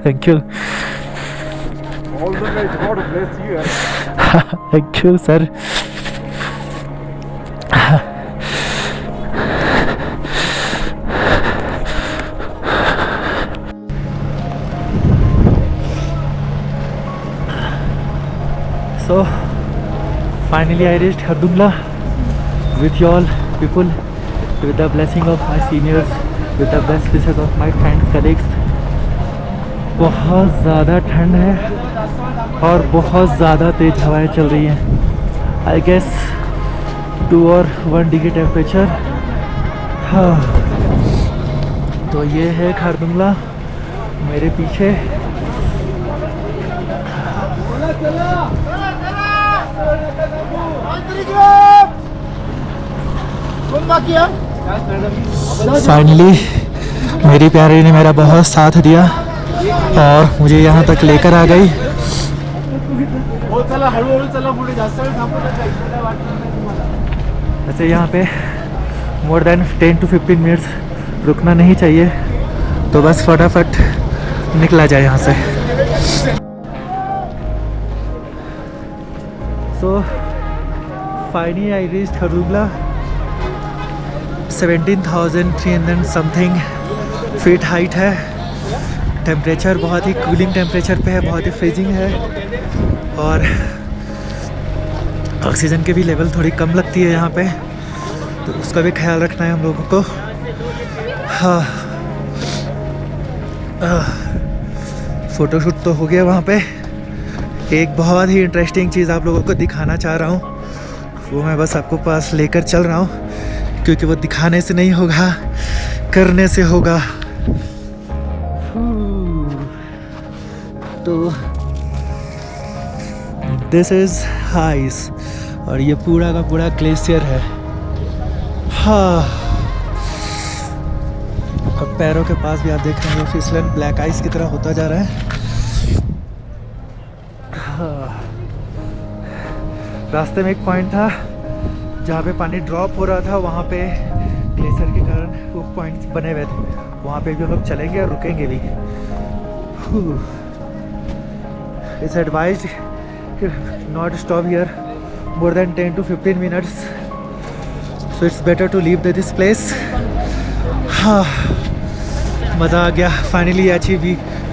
All the way, God bless you. Thank you sir. So finally I reached Khardungla with you all people, with the blessing of my seniors, with the best wishes of my friends, colleagues. बहुत ज़्यादा ठंड है और बहुत ज़्यादा तेज़ हवाएं चल रही हैं। आई गेस 2 और 1 डिग्री टेम्परेचर। हाँ, तो ये है खारदुंगला मेरे पीछे। फाइनली मेरी प्यारी ने मेरा बहुत साथ दिया और मुझे यहाँ तक लेकर आ गई। हो चला हळूहळू चला पुढे जास्त वेळ थांबू नका इकडे काय वाटणार नाही तुम्हाला वैसे यहाँ पे मोर देन 10 to 15 मिनट्स रुकना नहीं चाहिए, तो बस फटाफट निकला जाए यहाँ से। So finally I reached Khardung La. 17,300 something feet height है। टेम्परेचर बहुत ही कूलिंग टेम्परेचर पे है, बहुत ही फ्रीजिंग है, और ऑक्सीजन के भी लेवल थोड़ी कम लगती है यहाँ पे, तो उसका भी ख्याल रखना है हम लोगों को। हाँ, फ़ोटोशूट तो हो गया वहाँ पे। एक बहुत ही इंटरेस्टिंग चीज़ आप लोगों को दिखाना चाह रहा हूँ, वो मैं बस आपको पास लेकर चल रहा हूँ, क्योंकि वो दिखाने से नहीं होगा, करने से होगा। तो दिस इज़ हाइस, और ये पूरा का पूरा ग्लेशियर है। हाँ, अब पैरों के पास भी आप देख रहे हैं फिसलन ब्लैक आइस की तरह होता जा रहा है। हाँ, रास्ते में एक पॉइंट था जहाँ पे पानी ड्रॉप हो रहा था, वहाँ पे ग्लेशियर के कारण वो पॉइंट्स बने हुए थे, वहाँ पे भी हम लोग चलेंगे और रुकेंगे भी। It's advised not stop here more than 10 to 15 minutes, so it's better to leave this place। हाँ, मज़ा आ गया। Finally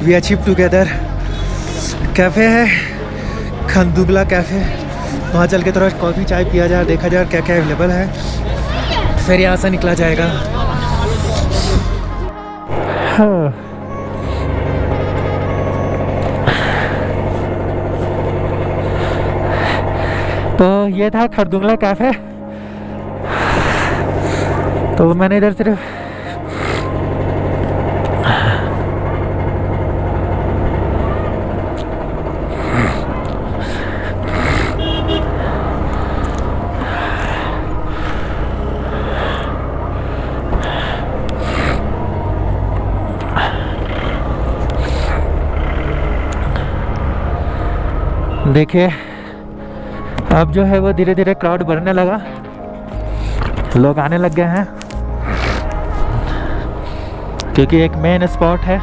we achieve together. Cafe है खरदुंगला कैफ़े, वहाँ चल के थोड़ा कॉफ़ी चाय पिया जाए, देखा जाए क्या क्या अवेलेबल है, फिर यहाँ से निकला जाएगा। हाँ, तो ये था खरदुंगला कैफ़े। तो मैंने इधर सिर्फ देखिए, अब जो है वो धीरे धीरे क्राउड बढ़ने लगा, लोग आने लग गए हैं, क्योंकि एक मेन स्पॉट है।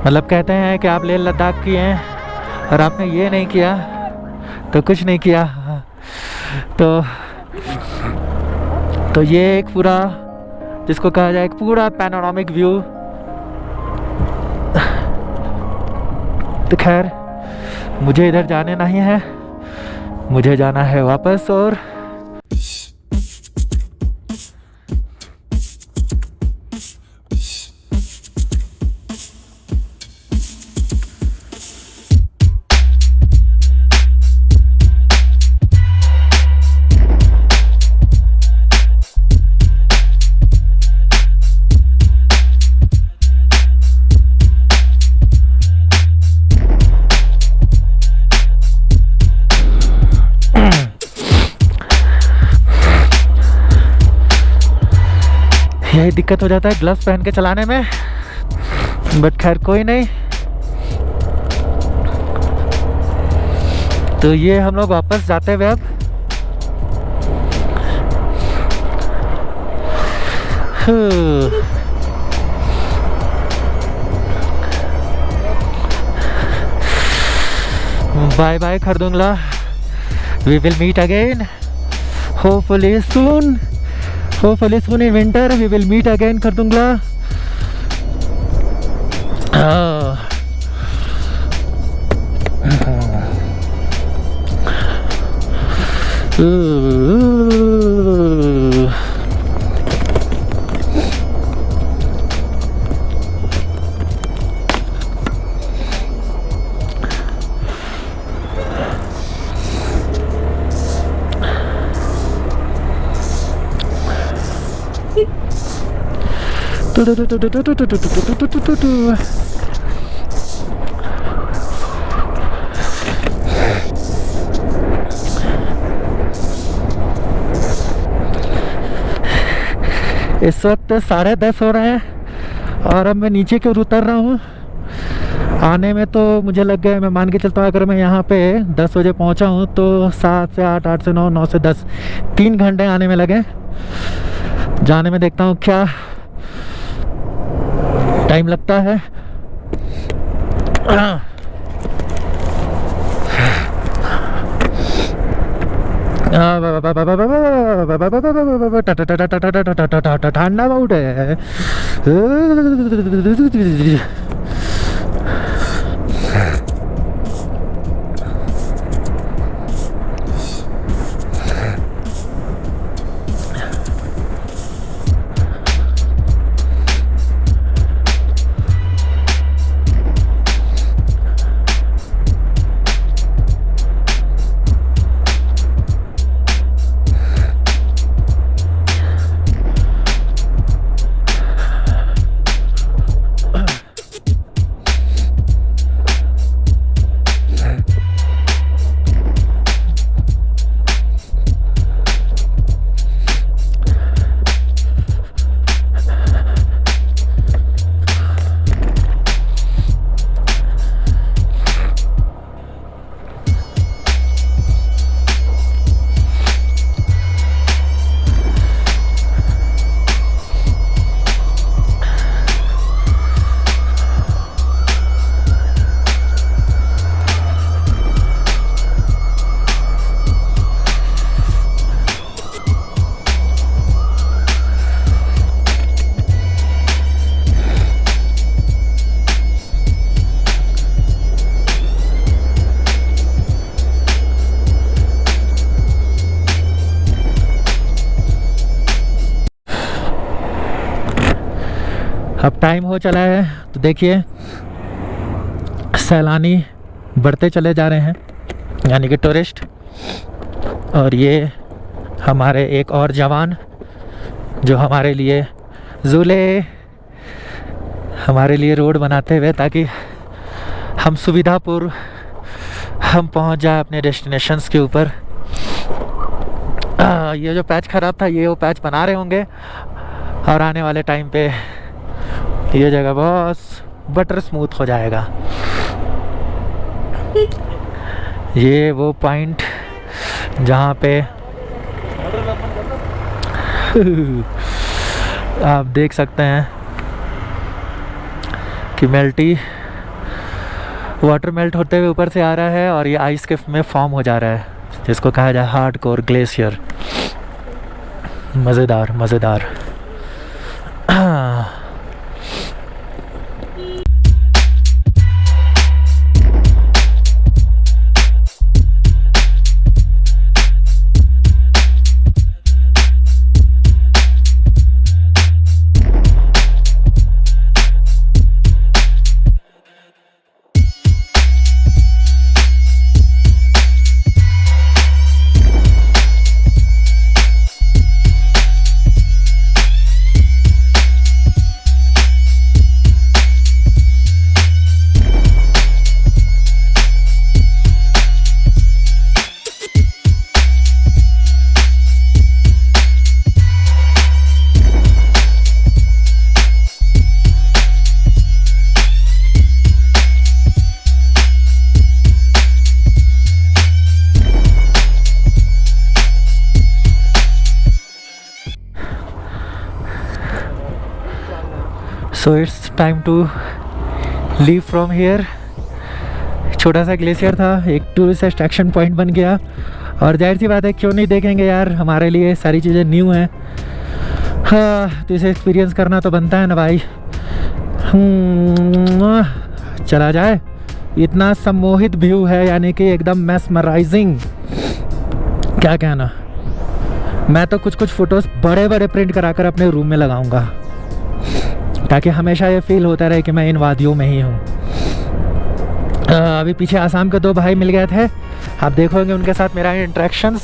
मतलब कहते हैं कि आप लेह लद्दाख किए हैं और आपने ये नहीं किया तो कुछ नहीं किया। तो ये एक पूरा, जिसको कहा जाए एक पूरा पैनोरामिक व्यू। तो खैर, मुझे इधर जाने नहीं है, मुझे जाना है वापस। और यही दिक्कत हो जाता है ग्लव्स पहन के चलाने में, बट खैर कोई नहीं। तो ये हम लोग वापस जाते हुए अब bye bye Khardungla, we will meet again hopefully soon. Hopefully soon in winter we will meet again Khardungla। इस वक्त 10:30 हो रहे हैं और अब मैं नीचे की ओर उतर रहा हूँ। आने में तो मुझे लग गए, मैं मान के चलता हूँ अगर मैं यहाँ पे 10 बजे पहुँचा हूँ तो 7 से 8, 8 से 9, 9 से 10, 3 घंटे आने में लगे। जाने में देखता हूँ क्या टाइम लगता है। ठंडा बहुत है। अब टाइम हो चला है तो देखिए सैलानी बढ़ते चले जा रहे हैं, यानी कि टूरिस्ट। और ये हमारे एक और जवान जो हमारे लिए झूले, हमारे लिए रोड बनाते हुए ताकि हम सुविधापूर्व हम पहुंच जाए अपने डेस्टिनेशंस के ऊपर। ये जो पैच ख़राब था ये वो पैच बना रहे होंगे और आने वाले टाइम पे ये जगह बहुत बटर स्मूथ हो जाएगा। ये वो पॉइंट जहाँ पे आप देख सकते हैं कि मेल्टी वाटर मेल्ट होते हुए ऊपर से आ रहा है और ये आइस के में फॉर्म हो जा रहा है, जिसको कहा जाए हार्ड कोर ग्लेशियर। मज़ेदार मज़ेदार। So it's time to leave from here. छोटा सा ग्लेशियर था, एक टूरिस्ट अट्रैक्शन पॉइंट बन गया और जाहिर सी बात है क्यों नहीं देखेंगे यार, हमारे लिए सारी चीज़ें न्यू हैं। हाँ तो इसे एक्सपीरियंस करना तो बनता है ना भाई। चला जाए। इतना सम्मोहित व्यू है, यानी कि एकदम मैस्मराइजिंग, क्या कहना। मैं तो कुछ कुछ फ़ोटोज़ बड़े बड़े प्रिंट कराकर अपने रूम में लगाऊंगा ताकि हमेशा ये फील होता रहे कि मैं इन वादियों में ही हूँ। अभी पीछे आसाम के 2 भाई मिल गए थे, आप देखोगे उनके साथ मेरा इंटरेक्शंस।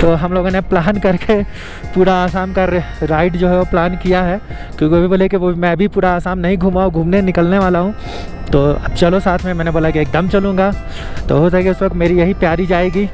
तो हम लोगों ने प्लान करके पूरा आसाम का राइड जो है वो प्लान किया है, क्योंकि वो भी बोले कि वो मैं भी पूरा आसाम नहीं घूमा, घूमने निकलने वाला हूँ, तो अब चलो साथ में। मैंने बोला कि एकदम चलूँगा। तो हो सके उस वक्त मेरी यही प्यारी जाएगी।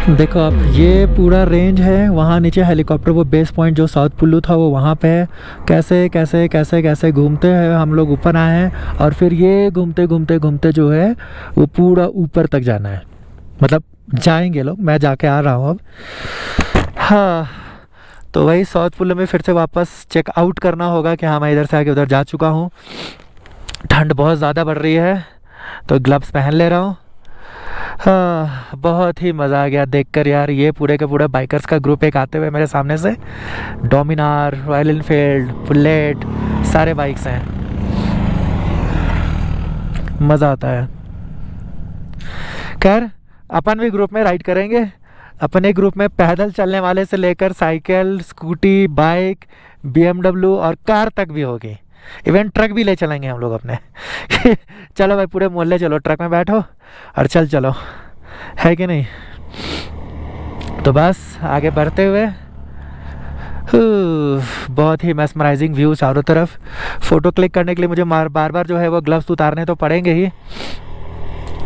देखो आप, ये पूरा रेंज है, वहाँ नीचे हेलीकॉप्टर वो बेस पॉइंट जो साउथ कुल्लू था वो वहाँ पे है। कैसे कैसे कैसे कैसे घूमते हैं हम लोग ऊपर आए हैं, और फिर ये घूमते घूमते घूमते जो है वो पूरा ऊपर तक जाना है, मतलब जाएंगे लोग, मैं जाके आ रहा हूँ अब। हाँ, तो वही साउथ कुल्लू में फिर से वापस चेकआउट करना होगा कि हाँ मैं इधर से आके उधर जा चुका हूँ। ठंड बहुत ज़्यादा बढ़ रही है तो ग्लव्स पहन ले रहा हूँ। हाँ, बहुत ही मज़ा आ गया देखकर यार, ये पूरे के पूरे बाइकर्स का ग्रुप एक आते हुए मेरे सामने से। डोमिनार, रॉयल इनफील्ड, बुलेट, सारे बाइक्स हैं, मज़ा आता है। खैर अपन भी ग्रुप में राइड करेंगे। अपने ग्रुप में पैदल चलने वाले से लेकर साइकिल, स्कूटी, बाइक, BMW और कार तक भी होगी। इवन ट्रक भी ले चलेंगे हम लोग अपने। चलो भाई, पूरे मोहल्ले चलो, ट्रक में बैठो और चलो, है कि नहीं। तो बस आगे बढ़ते हुए, बहुत ही मेस्मराइजिंग व्यू चारों तरफ। फ़ोटो क्लिक करने के लिए मुझे बार बार जो है वो ग्लव्स उतारने तो पड़ेंगे ही,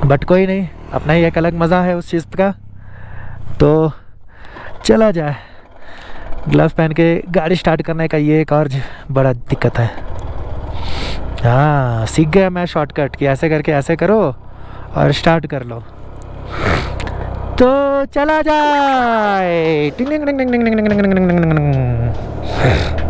बट कोई नहीं, अपना ही एक अलग मज़ा है उस चीज़ का। तो चला जाए। ग्लव्स पहन के गाड़ी स्टार्ट करने का ये एक और बड़ा दिक्कत है। हाँ, सीख गया मैं शॉर्टकट कि ऐसे करके ऐसे करो और स्टार्ट कर लो, तो चला जाए। टिंग टिंग टिंग टिंग टिंग टिंग टिंग टिंग टिंग टिंग।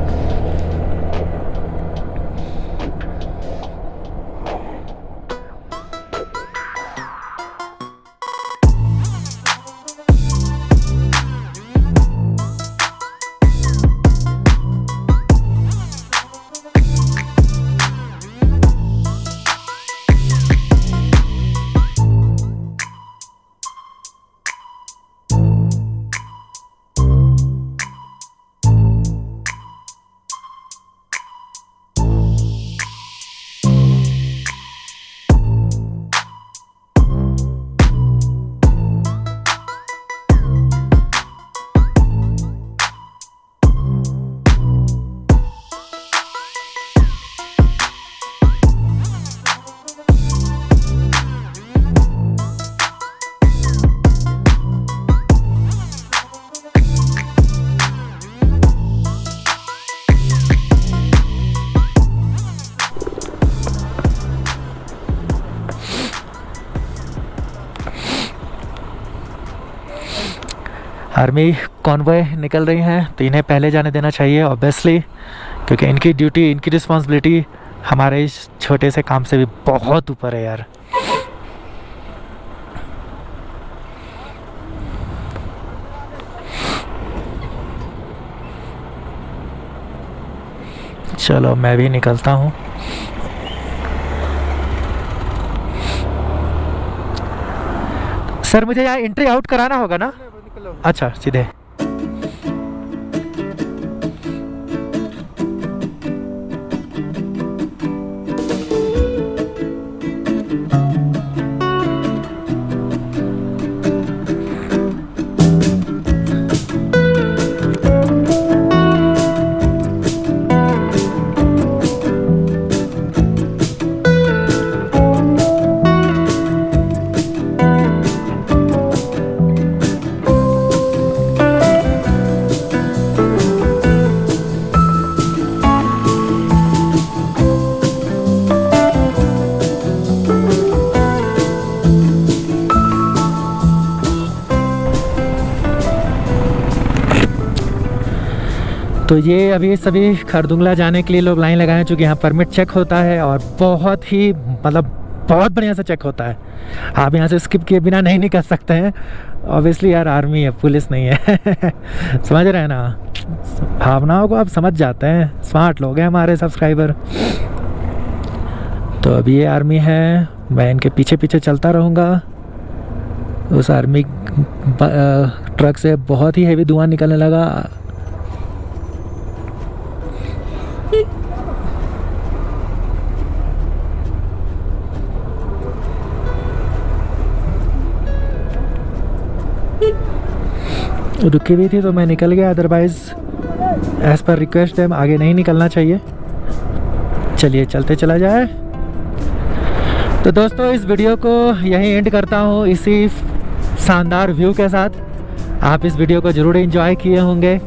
आर्मी कॉन्वॉय निकल रही हैं तो इन्हें पहले जाने देना चाहिए ऑब्वियसली, क्योंकि इनकी ड्यूटी, इनकी रिस्पॉन्सिबिलिटी हमारे इस छोटे से काम से भी बहुत ऊपर है यार। चलो मैं भी निकलता हूँ। सर मुझे यहाँ एंट्री आउट कराना होगा ना? अच्छा, सीधे। तो ये अभी सभी खरदुंगला जाने के लिए लोग लाइन लगाए हैं, चूँकि यहाँ परमिट चेक होता है और बहुत ही मतलब बहुत बढ़िया से चेक होता है। आप यहाँ से स्किप किए बिना नहीं निकल सकते हैं। ऑब्वियसली यार आर्मी है, पुलिस नहीं है। समझ रहे हैं ना, भावनाओं को आप समझ जाते हैं, स्मार्ट लोग हैं हमारे सब्सक्राइबर। तो अभी ये आर्मी है, मैं इनके पीछे पीछे चलता रहूँगा। उस आर्मी ट्रक से बहुत ही हेवी धुआं निकलने लगा। रुकी हुई थी तो मैं निकल गया, अदरवाइज़ एज़ पर रिक्वेस्ट है आगे नहीं निकलना चाहिए। चलिए चलते चला जाए। तो दोस्तों इस वीडियो को यहीं एंड करता हूँ इसी शानदार व्यू के साथ। आप इस वीडियो को ज़रूर एंजॉय किए होंगे।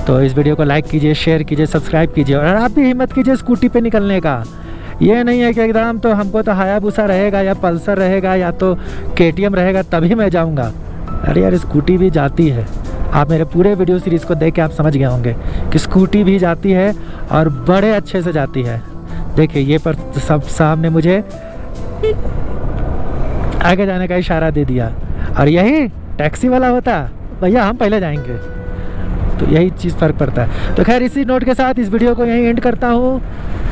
तो इस वीडियो को लाइक कीजिए, शेयर कीजिए, सब्सक्राइब कीजिए और आप भी हिम्मत कीजिए स्कूटी पे निकलने का। ये नहीं है कि एकदम तो हमको तो हायाबुसा रहेगा या पल्सर रहेगा या तो KTM रहेगा तभी मैं जाऊंगा। अरे यार स्कूटी भी जाती है। आप मेरे पूरे वीडियो सीरीज़ को देख के आप समझ गए होंगे कि स्कूटी भी जाती है और बड़े अच्छे से जाती है। देखिए ये पर सब साहब ने मुझे आगे जाने का इशारा दे दिया और यही टैक्सी वाला होता भैया हम पहले जाएंगे। तो यही चीज़ फ़र्क पड़ता है। तो खैर इसी नोट के साथ इस वीडियो को यहीं एंड करता हूँ।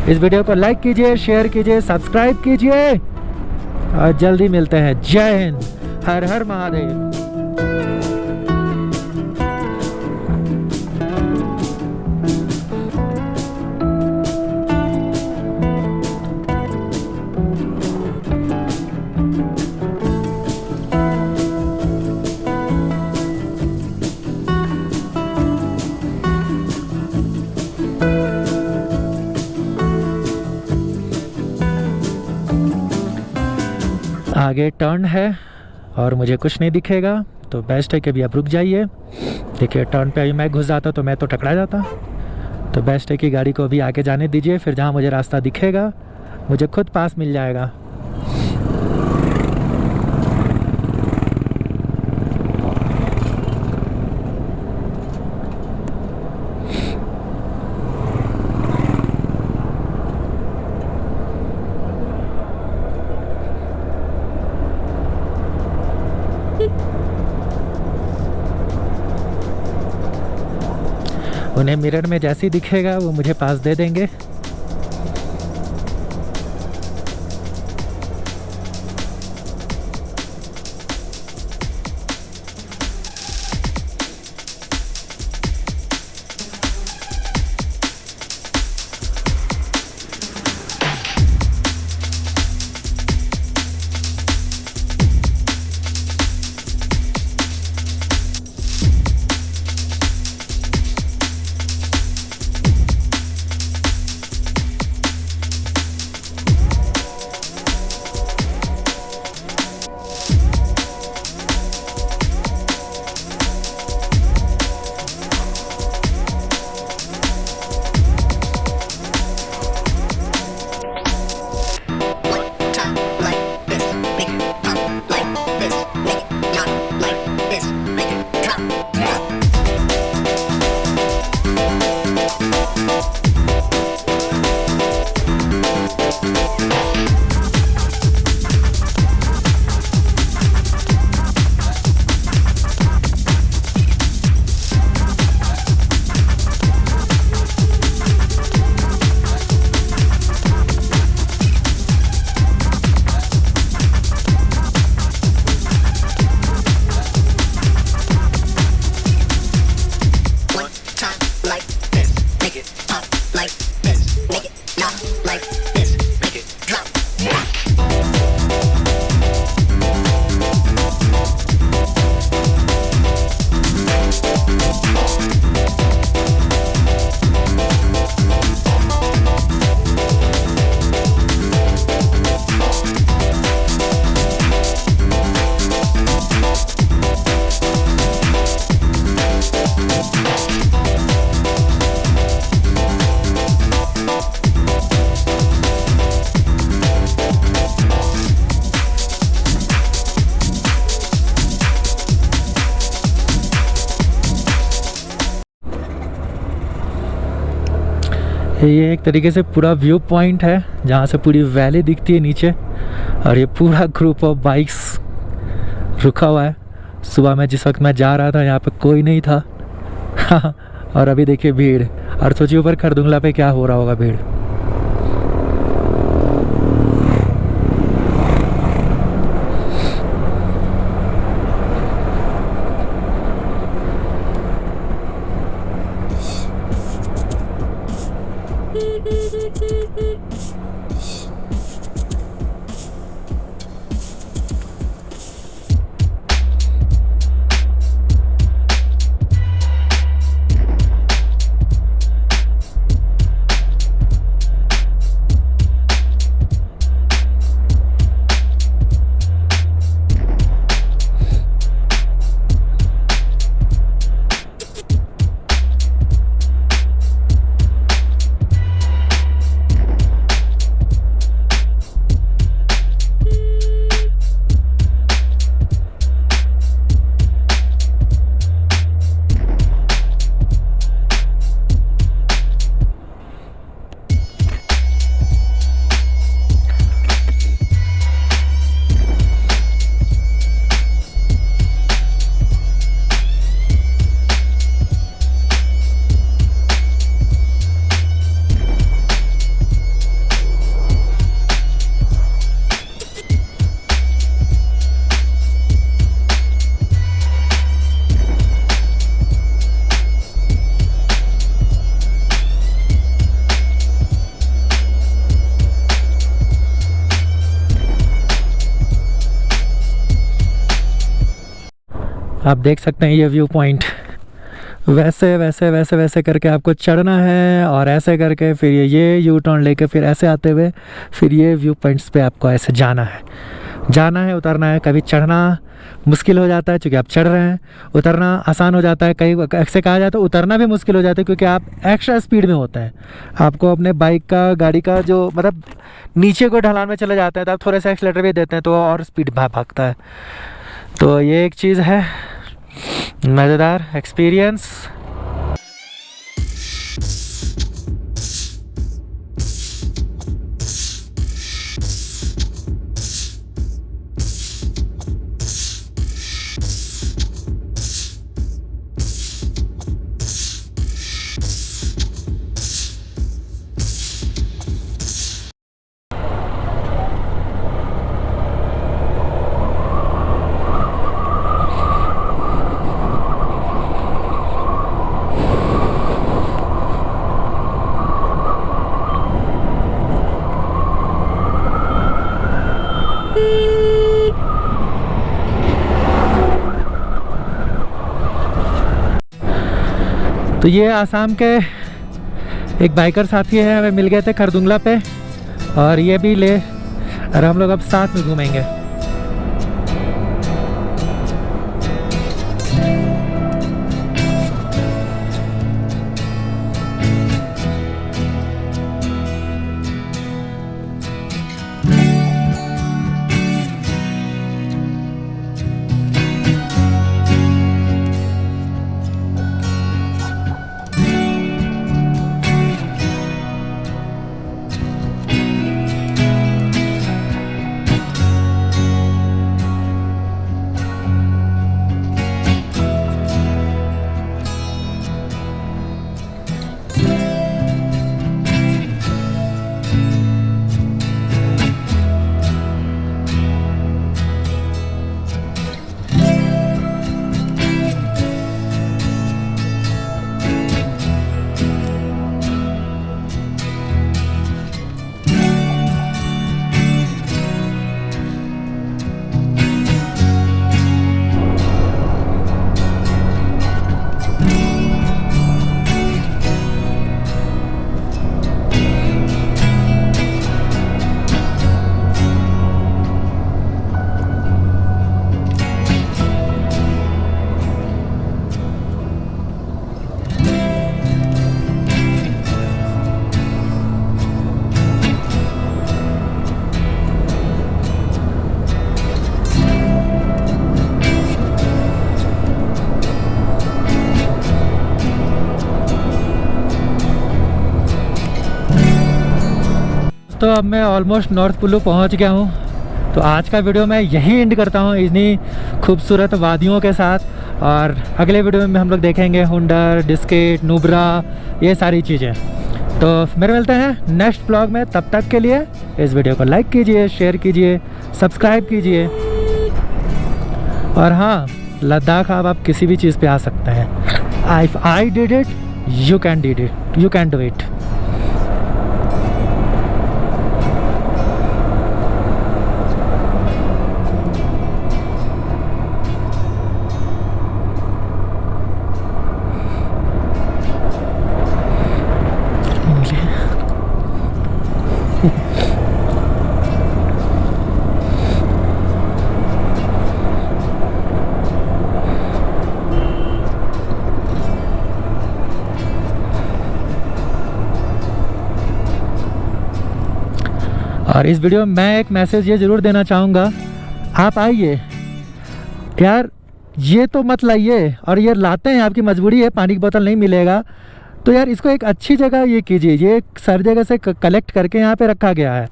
इस वीडियो को लाइक कीजिए, शेयर कीजिए, सब्सक्राइब कीजिए और जल्दी मिलते हैं। जय हिंद, हर हर महादेव। आगे टर्न है और मुझे कुछ नहीं दिखेगा, तो बेस्ट है कि अभी आप रुक जाइए। देखिए टर्न पे अभी मैं घुस जाता तो मैं तो टकरा जाता। तो बेस्ट है कि गाड़ी को अभी आगे जाने दीजिए, फिर जहाँ मुझे रास्ता दिखेगा मुझे खुद पास मिल जाएगा। उन्हें मिरर में जैसे ही दिखेगा वो मुझे पास दे देंगे। ये एक तरीके से पूरा व्यू पॉइंट है जहाँ से पूरी वैली दिखती है नीचे, और ये पूरा ग्रुप ऑफ बाइक्स रुका हुआ है। सुबह में जिस वक्त मैं जा रहा था यहाँ पे कोई नहीं था और अभी देखिए भीड़, और सोचिए ऊपर खरदुंगला पे क्या हो रहा होगा भीड़। आप देख सकते हैं ये व्यू पॉइंट। वैसे वैसे वैसे वैसे करके आपको चढ़ना है और ऐसे करके फिर ये यू टर्न लेके फिर ऐसे आते हुए फिर ये व्यू पॉइंट्स पे आपको ऐसे जाना है उतरना है। कभी चढ़ना मुश्किल हो जाता है क्योंकि आप चढ़ रहे हैं, उतरना आसान हो जाता है। कई ऐसे कहा जाता है उतरना भी मुश्किल हो जाता है क्योंकि आप एक्स्ट्रा स्पीड में होते हैं। आपको अपने बाइक का गाड़ी का जो मतलब नीचे को ढलान में चले जाते हैं तो आप थोड़े से एक्सीलरेटर भी देते हैं तो और स्पीड भागता है। तो ये एक चीज़ है, मज़ेदार एक्सपीरियंस। तो ये आसाम के एक बाइकर साथी है, हमें मिल गए थे खरदुंगला पे और ये भी ले और हम लोग अब साथ में घूमेंगे। तो अब मैं ऑलमोस्ट नॉर्थ कुल्लू पहुंच गया हूं। तो आज का वीडियो मैं यहीं एंड करता हूं इतनी खूबसूरत वादियों के साथ, और अगले वीडियो में हम लोग देखेंगे हुंडर, डिस्केट, नुब्रा, ये सारी चीज़ें। तो मेरे मिलते हैं नेक्स्ट ब्लॉग में। तब तक के लिए इस वीडियो को लाइक कीजिए, शेयर कीजिए, सब्सक्राइब कीजिए। और हाँ, लद्दाख आप किसी भी चीज़ पे आ सकते हैं। If I did it, you can did it, you can do it. और इस वीडियो में मैं एक मैसेज ये ज़रूर देना चाहूँगा, आप आइए यार, ये तो मत लाइए, और ये लाते हैं आपकी मजबूरी है, पानी की बोतल नहीं मिलेगा तो यार इसको एक अच्छी जगह ये कीजिए। ये सर जगह से कलेक्ट करके यहाँ पे रखा गया है,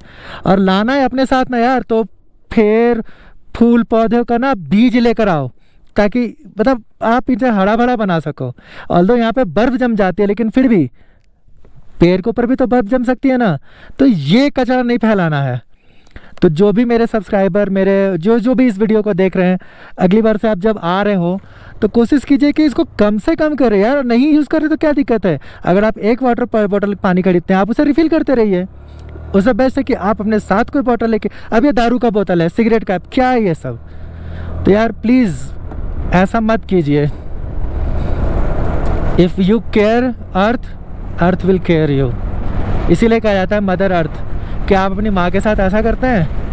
और लाना है अपने साथ ना यार, तो फिर फूल पौधे का ना बीज लेकर आओ, ताकि मतलब आप इसे हरा भरा बना सको। ऑल्दो यहाँ पे बर्फ़ जम जाती है, लेकिन फिर भी पेड़ के ऊपर भी तो बर्फ़ जम सकती है ना। तो ये कचरा नहीं फैलाना है। तो जो भी मेरे सब्सक्राइबर, मेरे जो भी इस वीडियो को देख रहे हैं, अगली बार से आप जब आ रहे हो तो कोशिश कीजिए कि इसको कम से कम करें यार। नहीं यूज़ करें तो क्या दिक्कत है? अगर आप एक वाटर बॉटल पानी खरीदते हैं, आप उसे रिफ़िल करते रहिए। उससे बेस्ट है कि आप अपने साथ कोई बॉटल लेके, अब ये दारू का बोतल है, सिगरेट का, क्या है ये सब? तो यार प्लीज़ ऐसा मत कीजिए। If you care earth, earth will care you. इसीलिए कहा जाता है मदर अर्थ। क्या आप अपनी माँ के साथ ऐसा करते हैं?